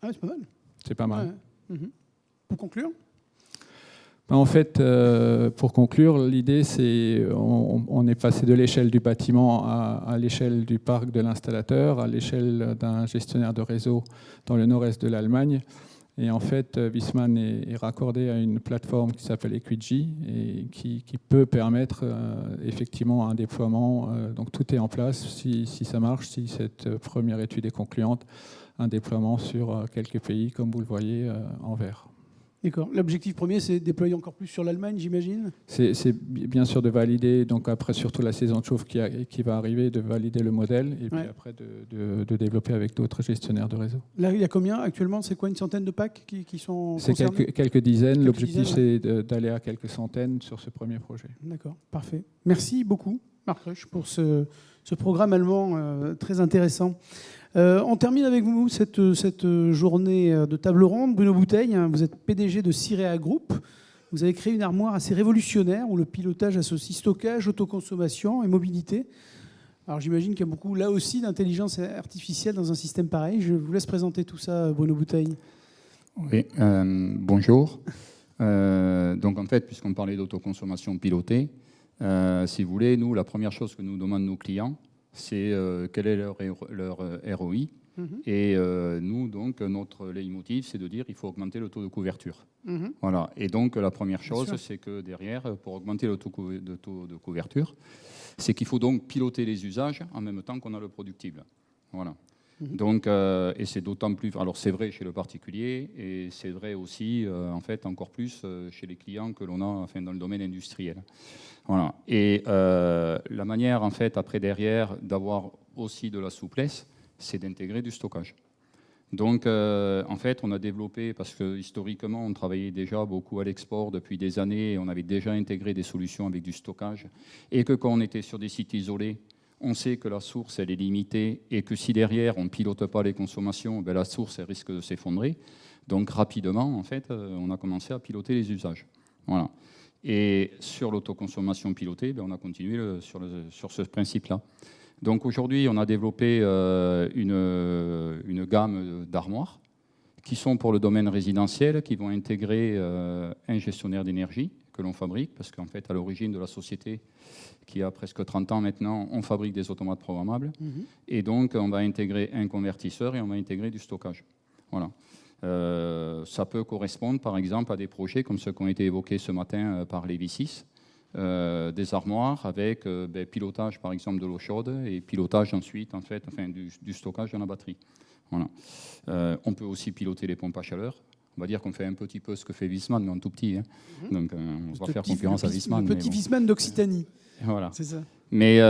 Ah, c'est pas mal. C'est pas mal. Ouais. Pour conclure ? En fait, pour conclure, l'idée, c'est on est passé de l'échelle du bâtiment à l'échelle du parc de l'installateur, à l'échelle d'un gestionnaire de réseau dans le nord-est de l'Allemagne. Et en fait, Viessmann est raccordé à une plateforme qui s'appelle Equigi et qui peut permettre effectivement un déploiement. Donc tout est en place si ça marche, si cette première étude est concluante. Un déploiement sur quelques pays, comme vous le voyez en vert. D'accord. L'objectif premier, c'est de déployer encore plus sur l'Allemagne, j'imagine ? C'est bien sûr de valider, donc après surtout la saison de chauffe qui va arriver, de valider le modèle, et puis après de développer avec d'autres gestionnaires de réseau. Là, il y a combien actuellement ? C'est quoi, une centaine de packs qui sont concernés ? C'est quelques dizaines. L'objectif, c'est d'aller à quelques centaines sur ce premier projet. D'accord, parfait. Merci beaucoup, Marc Rösch, pour ce programme allemand très intéressant. On termine avec vous cette journée de table ronde. Bruno Bouteille, vous êtes PDG de Cirea Group. Vous avez créé une armoire assez révolutionnaire où le pilotage associe stockage, autoconsommation et mobilité. Alors j'imagine qu'il y a beaucoup, là aussi, d'intelligence artificielle dans un système pareil. Je vous laisse présenter tout ça, Bruno Bouteille. Oui, bonjour. Donc en fait, puisqu'on parlait d'autoconsommation pilotée, si vous voulez, nous, la première chose que nous demandent nos clients, c'est quel est leur ROI. Et nous, donc, notre leitmotiv, c'est de dire qu'il faut augmenter le taux de couverture. Voilà. Et donc, la première chose, c'est que derrière, pour augmenter le taux de couverture, c'est qu'il faut donc piloter les usages en même temps qu'on a le productible. Voilà. Donc, et c'est d'autant plus. Alors, c'est vrai chez le particulier, et c'est vrai aussi, en fait, encore plus chez les clients que l'on a, enfin, dans le domaine industriel. Voilà. Et la manière, en fait, après derrière, d'avoir aussi de la souplesse, c'est d'intégrer du stockage. Donc, en fait, on a développé, parce que historiquement, on travaillait déjà beaucoup à l'export depuis des années, et on avait déjà intégré des solutions avec du stockage, et que quand on était sur des sites isolés, on sait que la source, elle est limitée, et que si derrière, on ne pilote pas les consommations, ben, la source, elle risque de s'effondrer. Donc, rapidement, en fait, on a commencé à piloter les usages. Voilà. Et sur l'autoconsommation pilotée, ben, on a continué sur ce principe-là. Donc aujourd'hui, on a développé une gamme d'armoires qui sont pour le domaine résidentiel, qui vont intégrer un gestionnaire d'énergie que l'on fabrique, parce qu'en fait, à l'origine de la société, qui a presque 30 ans maintenant, on fabrique des automates programmables. Et donc, on va intégrer un convertisseur et on va intégrer du stockage. Voilà. Ça peut correspondre, par exemple, à des projets comme ceux qui ont été évoqués ce matin par Lévis6, des armoires avec pilotage par exemple de l'eau chaude et pilotage ensuite en fait, enfin, du stockage dans la batterie. Voilà. On peut aussi piloter les pompes à chaleur. On va dire qu'on fait un petit peu ce que fait Viessmann, mais en tout petit. Hein. Donc on va faire concurrence à Viessmann. Le petit Viessmann d'Occitanie. Voilà. C'est ça. Mais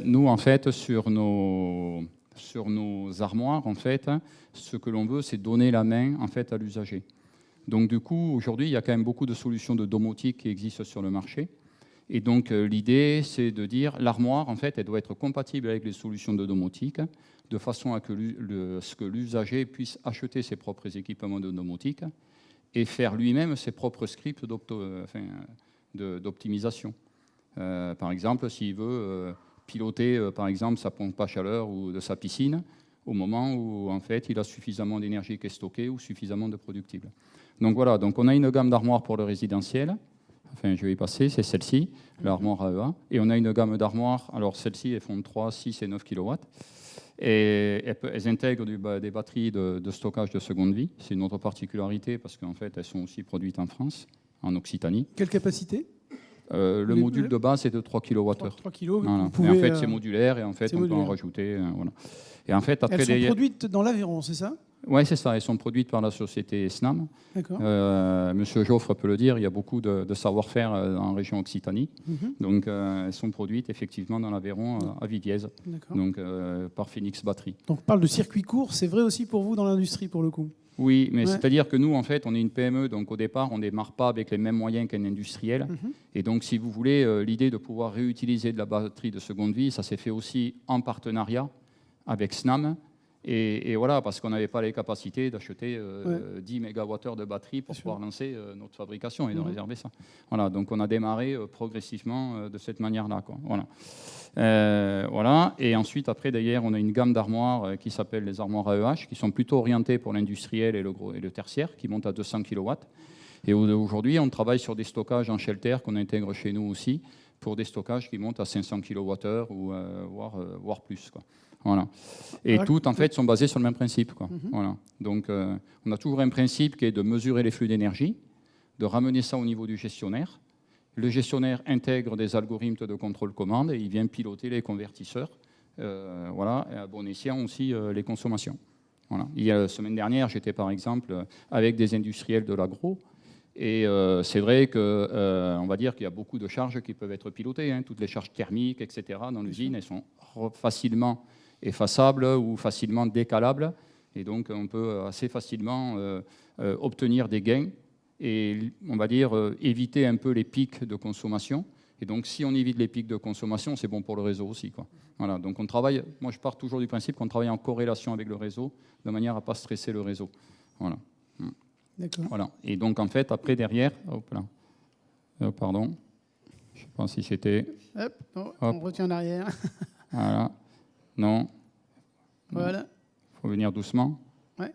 nous en fait sur nos armoires en fait, ce que l'on veut c'est donner la main en fait à l'usager. Donc du coup aujourd'hui il y a quand même beaucoup de solutions de domotique qui existent sur le marché. Et donc l'idée, c'est de dire l'armoire, en fait, elle doit être compatible avec les solutions de domotique, de façon à ce que l'usager puisse acheter ses propres équipements de domotique et faire lui-même ses propres scripts d'optimisation. Par exemple, s'il veut piloter, par exemple, sa pompe à chaleur ou de sa piscine, au moment où, en fait, il a suffisamment d'énergie qui est stockée ou suffisamment de productible. Donc voilà, donc on a une gamme d'armoires pour le résidentiel. Enfin, je vais y passer, c'est celle-ci, l'armoire AEA. Et on a une gamme d'armoires, alors celles-ci, elles font 3, 6 et 9 kW. Et elles intègrent des batteries de stockage de seconde vie. C'est une autre particularité parce qu'en fait, elles sont aussi produites en France, en Occitanie. Quelle capacité ? Le module de base est de 3 kWh. 3 kg. Voilà. Et en fait, c'est modulaire et en fait, on peut en rajouter. Voilà. Et en fait, après, elles sont produites dans l'Aveyron, c'est ça ? Oui, c'est ça. Elles sont produites par la société SNAM. D'accord. Monsieur Joffre peut le dire, il y a beaucoup de savoir-faire en région Occitanie. Donc, elles sont produites effectivement dans l'Aveyron, à Viviez, donc par Phoenix Battery. Donc, on parle de circuit court. C'est vrai aussi pour vous dans l'industrie, pour le coup ? Oui, mais c'est-à-dire que nous, en fait, on est une PME, donc au départ, on ne démarre pas avec les mêmes moyens qu'un industriel. Et donc, si vous voulez, l'idée de pouvoir réutiliser de la batterie de seconde vie, ça s'est fait aussi en partenariat avec SNAM. Et voilà, parce qu'on n'avait pas les capacités d'acheter 10 MWh de batterie pour pouvoir lancer notre fabrication et de réserver ça. Voilà, donc on a démarré progressivement de cette manière-là, quoi. Voilà. Voilà. Et ensuite, après, d'ailleurs, on a une gamme d'armoires qui s'appelle les armoires AEH, qui sont plutôt orientées pour l'industriel et le tertiaire, qui montent à 200 kW. Et aujourd'hui, on travaille sur des stockages en shelter qu'on intègre chez nous aussi, pour des stockages qui montent à 500 kWh ou voire plus, quoi. Voilà. Et toutes, en fait, sont basées sur le même principe, quoi. Voilà. Donc, on a toujours un principe qui est de mesurer les flux d'énergie, de ramener ça au niveau du gestionnaire. Le gestionnaire intègre des algorithmes de contrôle-commande et il vient piloter les convertisseurs, voilà, et à bon escient aussi les consommations. Voilà. La semaine dernière, j'étais par exemple avec des industriels de l'agro. Et c'est vrai qu'on va dire qu'il y a beaucoup de charges qui peuvent être pilotées. Hein. Toutes les charges thermiques, etc., dans l'usine, elles sont facilement effaçables ou facilement décalables. Et donc, on peut assez facilement obtenir des gains et, on va dire, éviter un peu les pics de consommation. Et donc, si on évite les pics de consommation, c'est bon pour le réseau aussi, quoi. Voilà. Donc, on travaille, moi, je pars toujours du principe qu'on travaille en corrélation avec le réseau, de manière à ne pas stresser le réseau. Voilà. D'accord. Voilà. Et donc, en fait, après, derrière... Hop là. Pardon. Je ne sais pas si c'était... Hop, on retient en arrière. Voilà. Non. Voilà. Il faut venir doucement. Ouais.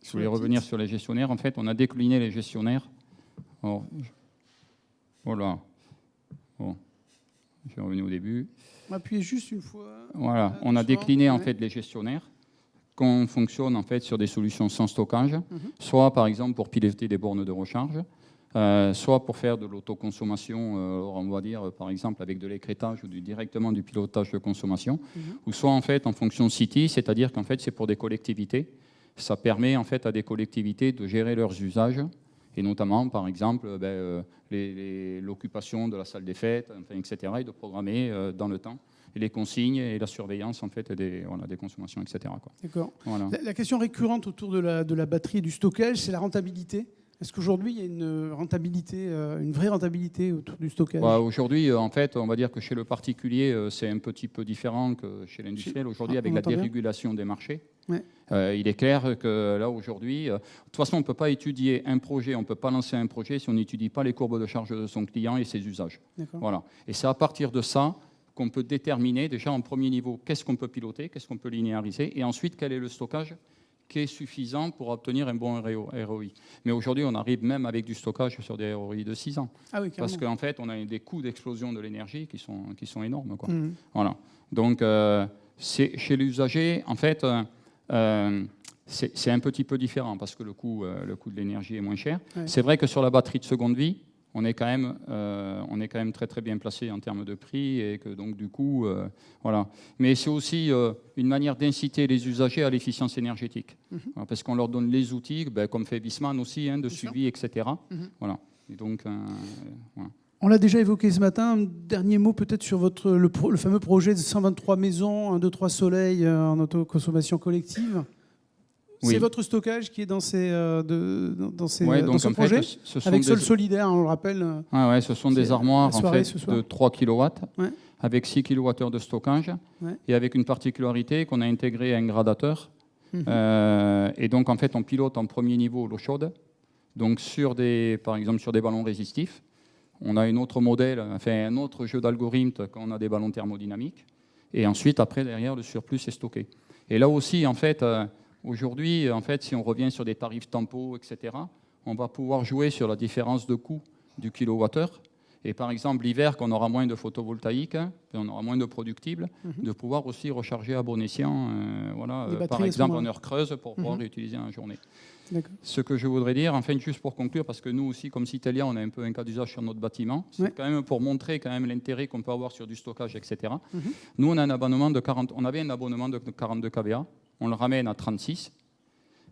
Je voulais revenir sur les gestionnaires. En fait, on a décliné les gestionnaires. Alors, voilà. Bon. Je vais revenir au début. On va appuyer juste une fois. Voilà. On a décliné en fait les gestionnaires qu'on fonctionne en fait sur des solutions sans stockage, soit par exemple pour piloter des bornes de recharge, soit pour faire de l'autoconsommation, on va dire par exemple avec de l'écrêtage ou directement du pilotage de consommation, ou soit en fait en fonction city, c'est-à-dire qu'en fait c'est pour des collectivités. Ça permet en fait à des collectivités de gérer leurs usages, et notamment par exemple l'occupation de la salle des fêtes, enfin, etc., et de programmer dans le temps et les consignes et la surveillance en fait des consommations, etc. D'accord. Voilà. La question récurrente autour de la batterie et du stockage, c'est la rentabilité. Est-ce qu'aujourd'hui, il y a une rentabilité, une vraie rentabilité autour du stockage? Aujourd'hui, en fait, on va dire que chez le particulier, c'est un petit peu différent que chez l'industriel. Aujourd'hui, avec la dérégulation des marchés, ouais. Il est clair que là, aujourd'hui, de toute façon, on ne peut pas étudier un projet, on ne peut pas lancer un projet si on n'étudie pas les courbes de charge de son client et ses usages. Voilà. Et c'est à partir de ça qu'on peut déterminer déjà en premier niveau qu'est-ce qu'on peut piloter, qu'est-ce qu'on peut linéariser, et ensuite quel est le stockage qui est suffisant pour obtenir un bon ROI. Mais aujourd'hui, on arrive même avec du stockage sur des ROI de 6 ans. Ah oui, parce qu'en fait, on a des coûts d'explosion de l'énergie qui sont énormes. Mmh. Voilà. Donc, chez l'usager, en fait, c'est un petit peu différent parce que le coût de l'énergie est moins cher. Ouais. C'est vrai que sur la batterie de seconde vie, on est quand même très très bien placé en termes de prix et que donc du coup, voilà. Mais c'est aussi une manière d'inciter les usagers à l'efficience énergétique, voilà, parce qu'on leur donne les outils, comme fait Viessmann aussi, de suivi, etc. Voilà. Et donc, voilà. On l'a déjà évoqué ce matin. Un dernier mot peut-être sur le fameux projet de 123 maisons, 1, 2, 3 soleils en autoconsommation collective. Oui. C'est votre stockage qui est dans ce projet, avec sol solidaire, on le rappelle. Ouais, ce sont des armoires en fait, de 3 kW, avec 6 kWh de stockage, et avec une particularité qu'on a intégré à un gradateur. Et donc, en fait, on pilote en premier niveau l'eau chaude, donc par exemple sur des ballons résistifs. On a un autre modèle, enfin un autre jeu d'algorithmes quand on a des ballons thermodynamiques. Et ensuite, après, derrière, le surplus est stocké. Et là aussi, en fait... Aujourd'hui, en fait, si on revient sur des tarifs tempo, etc., on va pouvoir jouer sur la différence de coût du kilowattheure. Et par exemple, l'hiver, quand on aura moins de photovoltaïque, on aura moins de productibles, de pouvoir aussi recharger à bon escient, voilà, par exemple en heure creuse, pour pouvoir réutiliser en journée. Ce que je voudrais dire, enfin, juste pour conclure, parce que nous aussi, comme Citelia, on a un peu un cas d'usage sur notre bâtiment, c'est quand même pour montrer quand même l'intérêt qu'on peut avoir sur du stockage, etc. Nous, on a un abonnement on avait un abonnement de 42 kVA. On le ramène à 36.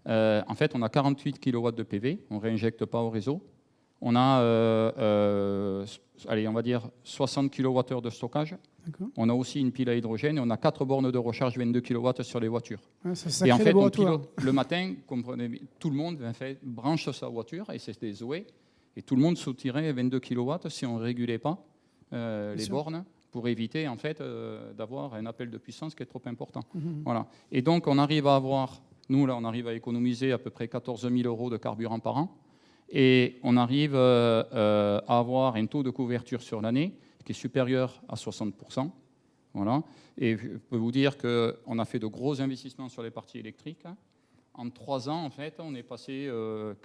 En fait, on a 48 kW de PV. On ne réinjecte pas au réseau. On a, allez, on va dire 60 kWh de stockage. On a aussi une pile à hydrogène et on a 4 bornes de recharge 22 kW sur les voitures. Et en fait, on pilote le matin, comprenez, tout le monde en fait, branche sa voiture et c'est des Zoé. Et tout le monde soutirait 22 kW si on ne régulait pas les bornes, pour éviter en fait d'avoir un appel de puissance qui est trop important. Voilà. Et donc on arrive à avoir, nous là on arrive à économiser à peu près 14 000 € de carburant par an, et on arrive à avoir un taux de couverture sur l'année qui est supérieur à 60%. Voilà. Et je peux vous dire qu'on a fait de gros investissements sur les parties électriques. En 3 ans, en fait, on est passé,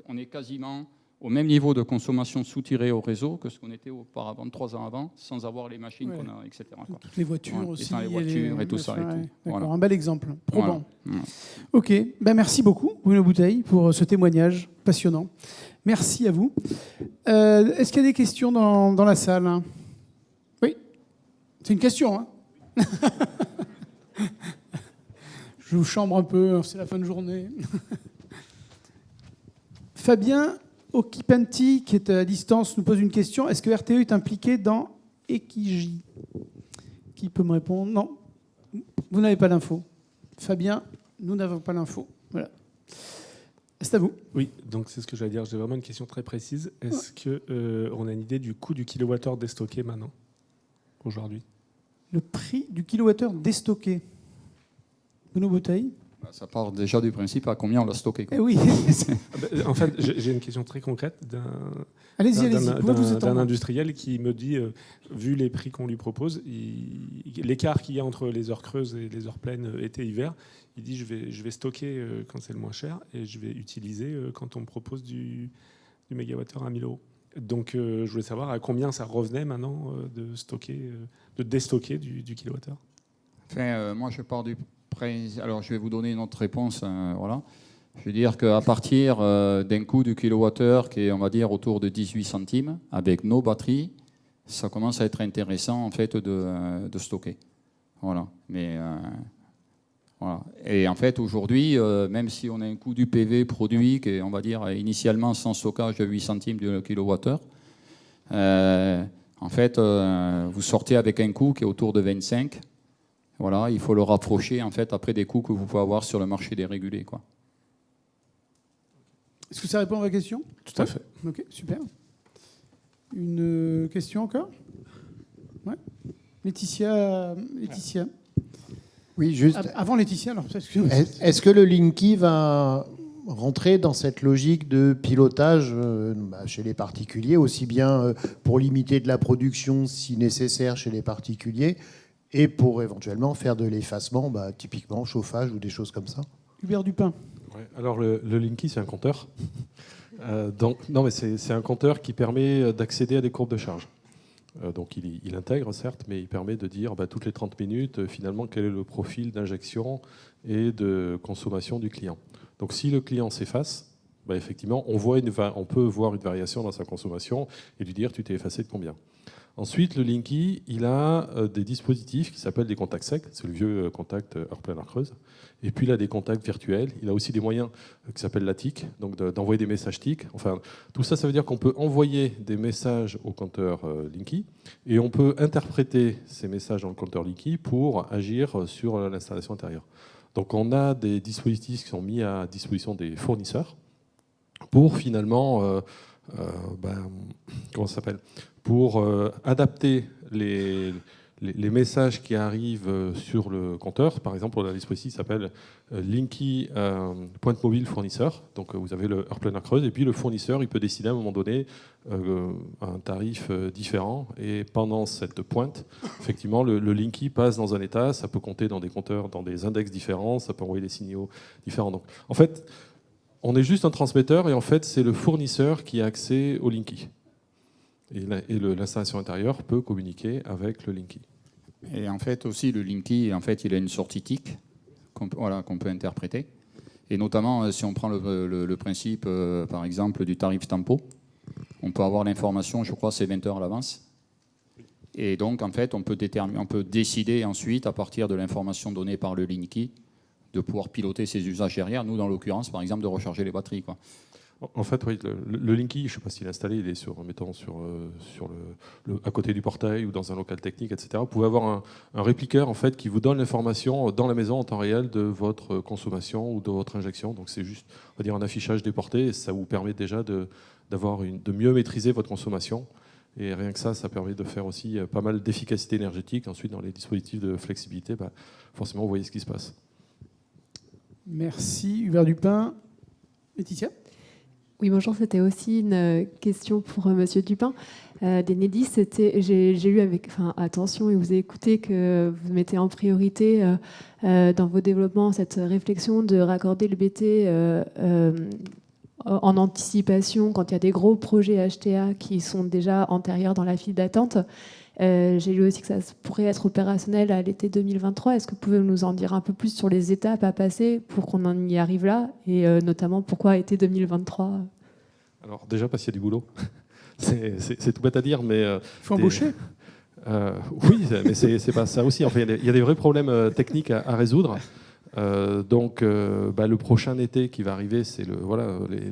on est quasiment au même niveau de consommation soutirée au réseau que ce qu'on était auparavant, 3 ans avant, sans avoir les machines qu'on a, etc. Toutes les voitures aussi. Et sans les voitures et tout ça. D'accord, voilà. Un bel exemple, probant. Voilà. Ok, merci beaucoup, Bruno Bouteille, pour ce témoignage passionnant. Merci à vous. Est-ce qu'il y a des questions dans la salle? Oui, c'est une question. Hein. Je vous chambre un peu, c'est la fin de journée. Fabien Occhipenti, qui est à distance, nous pose une question. Est-ce que RTE est impliqué dans Ekiji? Qui peut me répondre? Non, vous n'avez pas l'info. Fabien, nous n'avons pas l'info. Voilà. C'est à vous. Oui, donc c'est ce que j'allais dire. J'ai vraiment une question très précise. Est-ce qu'on a une idée du coût du kilowattheure déstocké maintenant, aujourd'hui? Le prix du kilowattheure déstocké. Bruno Bouteille? Ça part déjà du principe à combien on l'a stocké. Eh oui. En fait, j'ai une question très concrète Allez-y. d'un industriel qui me dit, vu les prix qu'on lui propose, l'écart qu'il y a entre les heures creuses et les heures pleines été-hiver, il dit je vais stocker quand c'est le moins cher et je vais utiliser quand on me propose du mégawattheure à 1 000 €. Donc je voulais savoir à combien ça revenait maintenant de déstocker du kilowattheure. Enfin, moi, je pars du principe. Alors, je vais vous donner une autre réponse. Voilà. Je veux dire qu'à partir d'un coût du kilowattheure qui est, on va dire, autour de 18 centimes, avec nos batteries, ça commence à être intéressant en fait de stocker. Voilà. Mais voilà. Et en fait, aujourd'hui, même si on a un coût du PV produit qui est, on va dire, initialement sans stockage de 8 centimes du kilowattheure, en fait, vous sortez avec un coût qui est autour de 25. Voilà, il faut le rapprocher en fait après des coûts que vous pouvez avoir sur le marché dérégulé, quoi. Est-ce que ça répond à votre question? Tout à fait. Ok, super. Une question encore? Ouais. Laetitia. Oui, juste. Avant Laetitia, alors. Est-ce que le Linky va rentrer dans cette logique de pilotage chez les particuliers, aussi bien pour limiter de la production si nécessaire chez les particuliers et pour éventuellement faire de l'effacement, typiquement chauffage ou des choses comme ça? Hubert Dupin. Ouais, alors le Linky, c'est un compteur. Non, mais c'est un compteur qui permet d'accéder à des courbes de charge. Donc il intègre, certes, mais il permet de dire toutes les 30 minutes, finalement, quel est le profil d'injection et de consommation du client. Donc si le client s'efface, effectivement, on peut voir une variation dans sa consommation et lui dire tu t'es effacé de combien. Ensuite, le Linky, il a des dispositifs qui s'appellent des contacts secs, c'est le vieux contact heure pleine, heure creuse. Et puis il a des contacts virtuels. Il a aussi des moyens qui s'appellent la TIC, donc d'envoyer des messages TIC. Enfin, tout ça, ça veut dire qu'on peut envoyer des messages au compteur Linky et on peut interpréter ces messages dans le compteur Linky pour agir sur l'installation intérieure. Donc on a des dispositifs qui sont mis à disposition des fournisseurs pour finalement, comment ça s'appelle, pour adapter les messages qui arrivent sur le compteur. Par exemple, on a un dispositif qui s'appelle Linky Pointe Mobile Fournisseur. Donc vous avez le heure pleine, heure creuse, et puis le fournisseur, il peut décider à un moment donné un tarif différent. Et pendant cette pointe, effectivement, le Linky passe dans un état, ça peut compter dans des compteurs, dans des index différents, ça peut envoyer des signaux différents. Donc en fait, on est juste un transmetteur, et en fait, c'est le fournisseur qui a accès au Linky. Et l'installation intérieure peut communiquer avec le Linky. Et en fait aussi le Linky, en fait, il a une sortie TIC qu'on peut interpréter. Et notamment si on prend le principe, par exemple, du tarif tempo, on peut avoir l'information, je crois, c'est 20 heures à l'avance. Et donc en fait, on peut décider ensuite, à partir de l'information donnée par le Linky, de pouvoir piloter ses usages derrière. Nous, dans l'occurrence, par exemple, de recharger les batteries, quoi. En fait, oui, le Linky, je ne sais pas s'il est installé, il est à côté du portail ou dans un local technique, etc. Vous pouvez avoir un répliqueur en fait, qui vous donne l'information dans la maison en temps réel de votre consommation ou de votre injection. Donc c'est juste, on va dire, un affichage déporté, et ça vous permet déjà de mieux maîtriser votre consommation. Et rien que ça permet de faire aussi pas mal d'efficacité énergétique. Ensuite, dans les dispositifs de flexibilité, forcément, vous voyez ce qui se passe. Merci Hubert Dupin. Laetitia ? Oui, bonjour, c'était aussi une question pour Monsieur Dupin. D'Enedis, j'ai eu avec attention et vous avez écouté que vous mettez en priorité dans vos développements cette réflexion de raccorder le BT en anticipation quand il y a des gros projets HTA qui sont déjà antérieurs dans la file d'attente. J'ai lu aussi que ça pourrait être opérationnel à l'été 2023. Est-ce que vous pouvez nous en dire un peu plus sur les étapes à passer pour qu'on en y arrive là, et notamment pourquoi été 2023? Alors déjà parce qu'il y a du boulot. C'est tout bête à dire, mais... Il faut embaucher. Oui, mais c'est pas ça aussi. Enfin, il y a des vrais problèmes techniques à résoudre. Donc le prochain été qui va arriver,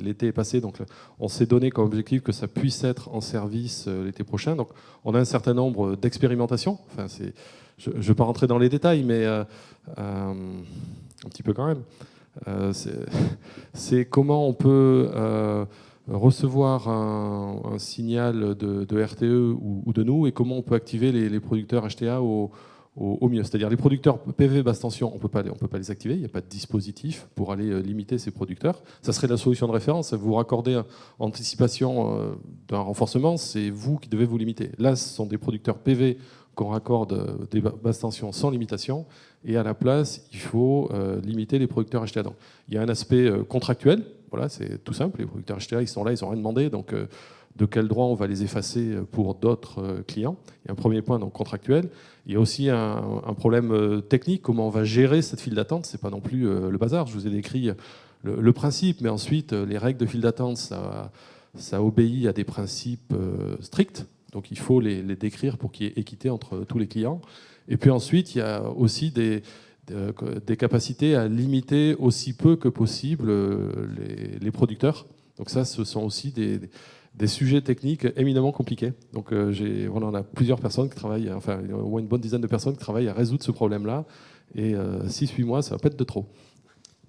l'été est passé, donc on s'est donné comme objectif que ça puisse être en service l'été prochain. Donc on a un certain nombre d'expérimentations. Enfin, je ne vais pas rentrer dans les détails, mais un petit peu quand même. C'est comment on peut recevoir un signal de RTE ou de nous, et comment on peut activer les producteurs HTA au au mieux. C'est-à-dire les producteurs PV basse tension, on ne peut pas les activer, il n'y a pas de dispositif pour aller limiter ces producteurs. Ça serait la solution de référence. Vous raccordez en anticipation d'un renforcement, c'est vous qui devez vous limiter. Là, ce sont des producteurs PV qu'on raccorde des basses tensions sans limitation, et à la place, il faut limiter les producteurs HTA. Donc, il y a un aspect contractuel, voilà, c'est tout simple, les producteurs HTA, ils sont là, ils n'ont rien demandé, donc de quel droit on va les effacer pour d'autres clients. Il y a un premier point donc contractuel. Il y a aussi un problème technique, comment on va gérer cette file d'attente. C'est pas non plus le bazar. Je vous ai décrit le principe, mais ensuite les règles de file d'attente, ça obéit à des principes stricts. Donc il faut les décrire pour qu'il y ait équité entre tous les clients. Et puis ensuite, il y a aussi des capacités à limiter aussi peu que possible les producteurs. Donc ça, ce sont aussi des sujets techniques éminemment compliqués. Donc on a plusieurs personnes qui travaillent, enfin au moins une bonne dizaine de personnes qui travaillent à résoudre ce problème-là. Et 6-8 mois, ça va pas être de trop.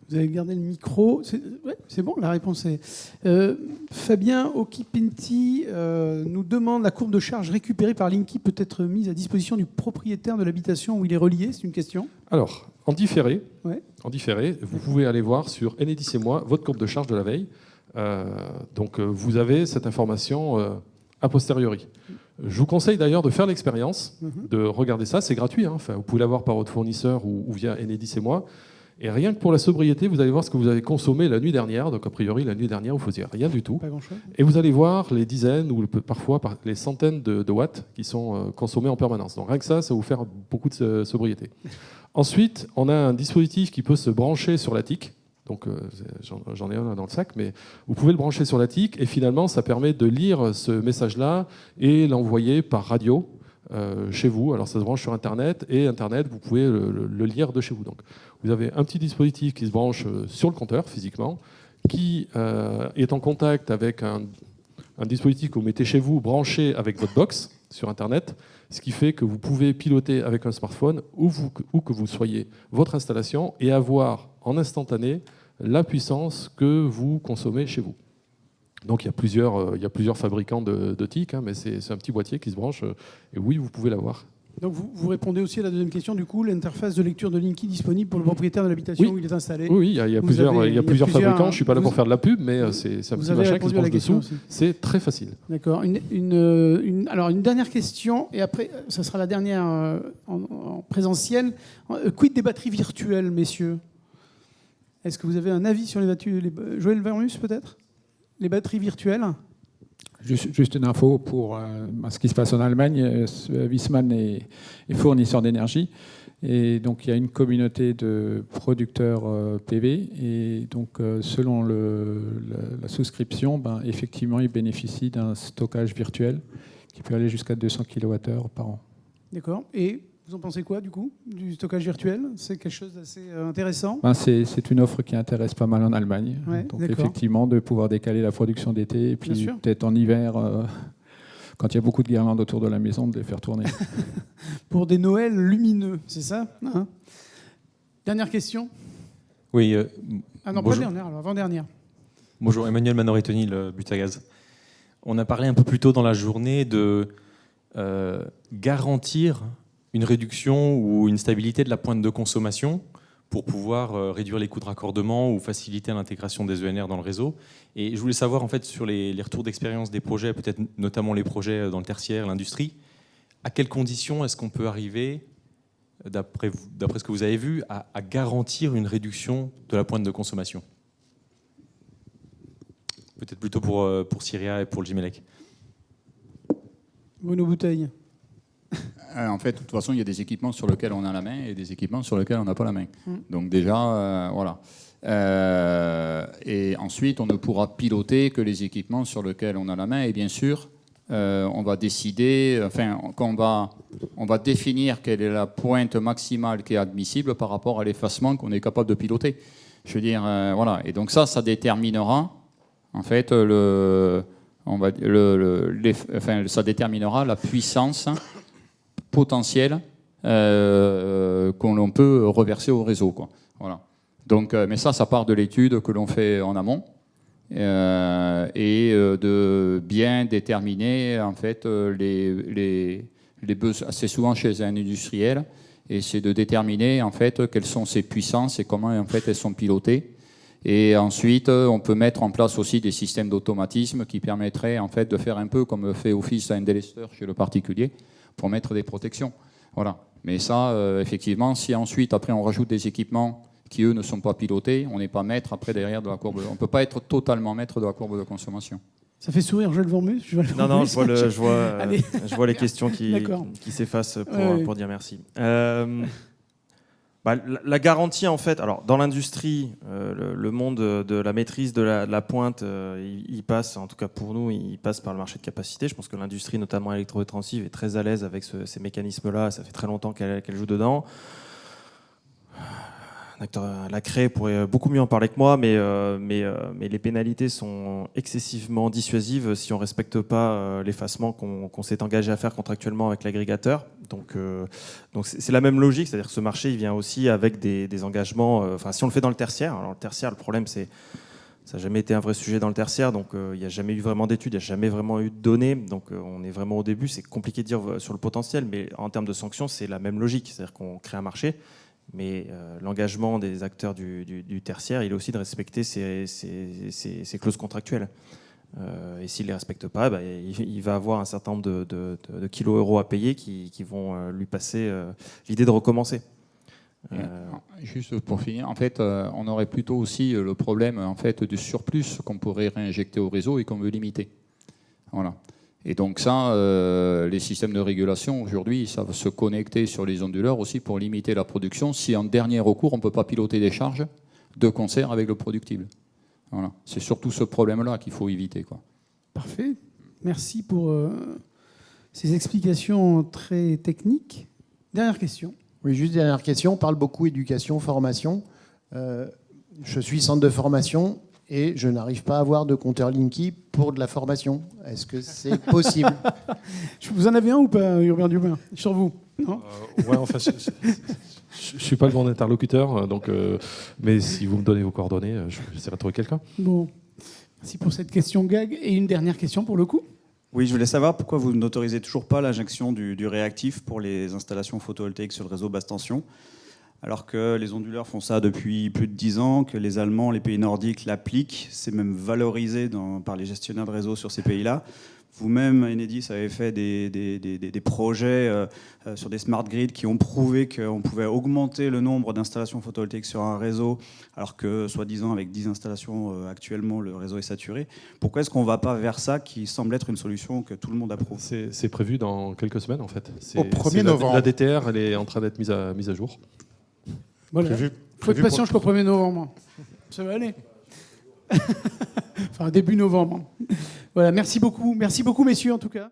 Vous avez gardé le micro. C'est bon, la réponse est... Fabien Occhipinti nous demande: la courbe de charge récupérée par Linky peut être mise à disposition du propriétaire de l'habitation où il est relié? C'est une question. Alors, en différé, vous pouvez aller voir sur Enedis et moi votre courbe de charge de la veille. Donc vous avez cette information a posteriori. Je vous conseille d'ailleurs de faire l'expérience, de regarder ça, c'est gratuit, hein. Enfin, vous pouvez l'avoir par votre fournisseur ou via Enedis et moi. Et rien que pour la sobriété, vous allez voir ce que vous avez consommé la nuit dernière. Donc a priori, la nuit dernière, vous ne faisiez rien du tout. Pas grand-chose. Et vous allez voir les dizaines ou parfois les centaines de watts qui sont consommés en permanence. Donc rien que ça va vous faire beaucoup de sobriété. Ensuite, on a un dispositif qui peut se brancher sur la TIC. Donc j'en ai un dans le sac, mais vous pouvez le brancher sur la TIC et finalement ça permet de lire ce message-là et l'envoyer par radio chez vous. Alors ça se branche sur Internet et Internet, vous pouvez le lire de chez vous. Donc vous avez un petit dispositif qui se branche sur le compteur physiquement, qui est en contact avec un dispositif que vous mettez chez vous branché avec votre box sur Internet, ce qui fait que vous pouvez piloter avec un smartphone où que vous soyez votre installation et avoir en instantané la puissance que vous consommez chez vous. Donc il y a plusieurs fabricants de TIC, hein, mais c'est un petit boîtier qui se branche, et oui, vous pouvez l'avoir. Donc vous répondez aussi à la deuxième question, du coup, l'interface de lecture de Linky disponible pour le propriétaire de l'habitation où il est installé. Oui, il y a plusieurs fabricants, je ne suis pas là pour faire de la pub, mais c'est un petit machin qui se branche dessous. C'est très facile. D'accord. Alors une dernière question, et après, ça sera la dernière en présentiel. Quid des batteries virtuelles, messieurs? Est-ce que vous avez un avis sur les batteries? Joël Vermus, peut-être? Les batteries virtuelles? Juste une info pour ce qui se passe en Allemagne. Wiesmann est fournisseur d'énergie. Et donc, il y a une communauté de producteurs PV. Et donc, selon la souscription, effectivement, ils bénéficient d'un stockage virtuel qui peut aller jusqu'à 200 kWh par an. D'accord. Et vous en pensez quoi, du coup, du stockage virtuel? C'est quelque chose d'assez intéressant. C'est une offre qui intéresse pas mal en Allemagne. Ouais, donc, effectivement, de pouvoir décaler la production d'été et puis peut-être en hiver, quand il y a beaucoup de guirlandes autour de la maison, de les faire tourner. Pour des Noëls lumineux, c'est ça, hein? Dernière question. Oui. Ah non, pas dernière, alors avant-dernière. Bonjour, Emmanuel Manoretoni, le Butagaz. On a parlé un peu plus tôt dans la journée de garantir une réduction ou une stabilité de la pointe de consommation pour pouvoir réduire les coûts de raccordement ou faciliter l'intégration des ENR dans le réseau. Et je voulais savoir, en fait, sur les retours d'expérience des projets, peut-être notamment les projets dans le tertiaire, l'industrie, à quelles conditions est-ce qu'on peut arriver, d'après ce que vous avez vu, à garantir une réduction de la pointe de consommation? Peut-être plutôt pour Syria et pour le Gimelec. Bruno Bouteille. En fait, de toute façon, il y a des équipements sur lesquels on a la main et des équipements sur lesquels on n'a pas la main. Donc déjà, voilà. Et ensuite, on ne pourra piloter que les équipements sur lesquels on a la main. Et bien sûr, on va décider, on va définir quelle est la pointe maximale qui est admissible par rapport à l'effacement qu'on est capable de piloter. Je veux dire, voilà. Et donc ça déterminera, en fait, ça déterminera la puissance potentielle qu'on l'on peut reverser au réseau, quoi. Voilà. Donc, mais ça part de l'étude que l'on fait en amont et de bien déterminer en fait les c'est souvent chez un industriel, et c'est de déterminer en fait quelles sont ses puissances et comment en fait elles sont pilotées. Et ensuite, on peut mettre en place aussi des systèmes d'automatisme qui permettraient en fait de faire un peu comme fait Office and Delester chez le particulier pour mettre des protections. Voilà. Mais ça, effectivement, si ensuite après on rajoute des équipements qui eux ne sont pas pilotés, on n'est pas maître après derrière de la courbe. On ne peut pas être totalement maître de la courbe de consommation. Ça fait sourire Joël Vormus. Non, je vois les questions qui s'effacent pour dire merci. La garantie, en fait, alors dans l'industrie, le monde de la maîtrise de la pointe, il passe, en tout cas pour nous, il passe par le marché de capacité. Je pense que l'industrie, notamment électro-intensive, est très à l'aise avec ces mécanismes-là. Ça fait très longtemps qu'elle joue dedans. Un acteur, la CRE pourrait beaucoup mieux en parler que moi, mais les pénalités sont excessivement dissuasives si on ne respecte pas l'effacement qu'on s'est engagé à faire contractuellement avec l'agrégateur. Donc c'est la même logique, c'est-à-dire que ce marché il vient aussi avec des engagements. Si on le fait dans le tertiaire, alors le tertiaire, le problème c'est ça n'a jamais été un vrai sujet dans le tertiaire, donc il n'y a jamais eu vraiment d'études, il n'y a jamais vraiment eu de données, donc on est vraiment au début. C'est compliqué de dire sur le potentiel, mais en termes de sanctions, c'est la même logique, c'est-à-dire qu'on crée un marché. Mais l'engagement des acteurs du tertiaire, il est aussi de respecter ces clauses contractuelles. Et s'il ne les respecte pas, il va avoir un certain nombre de kilos euros à payer qui vont lui passer l'idée de recommencer. Juste pour finir, en fait, on aurait plutôt aussi le problème en fait, du surplus qu'on pourrait réinjecter au réseau et qu'on veut limiter. Voilà. Et donc ça, les systèmes de régulation aujourd'hui, ça va se connecter sur les onduleurs aussi pour limiter la production si en dernier recours, on ne peut pas piloter des charges de concert avec le productible. Voilà. C'est surtout ce problème-là qu'il faut éviter, quoi. Parfait. Merci pour ces explications très techniques. Dernière question. Oui, juste dernière question. On parle beaucoup éducation, formation. Je suis centre de formation et je n'arrive pas à avoir de compteur Linky pour de la formation. Est-ce que c'est possible? Vous en avez un ou pas, Urbain Dubin, sur vous? Non ouais, enfin, je ne suis pas le bon interlocuteur, donc, mais si vous me donnez vos coordonnées, j'essaierai de trouver quelqu'un. Bon, merci pour cette question gag. Et une dernière question pour le coup. Oui, je voulais savoir pourquoi vous n'autorisez toujours pas l'injection du réactif pour les installations photovoltaïques sur le réseau basse tension, alors que les onduleurs font ça depuis plus de 10 ans, que les Allemands, les pays nordiques l'appliquent. C'est même valorisé par les gestionnaires de réseau sur ces pays-là. Vous-même, Enedis, avez fait des projets sur des smart grids qui ont prouvé qu'on pouvait augmenter le nombre d'installations photovoltaïques sur un réseau, alors que, soi-disant, avec 10 installations actuellement, le réseau est saturé. Pourquoi est-ce qu'on ne va pas vers ça, qui semble être une solution que tout le monde approuve? C'est prévu dans quelques semaines, en fait. Au 1er novembre. La DTR, elle est en train d'être mise à jour. Voilà. Il faut être patient jusqu'au 1er novembre. Ça va aller. Enfin, début novembre. Voilà, merci beaucoup, messieurs, en tout cas.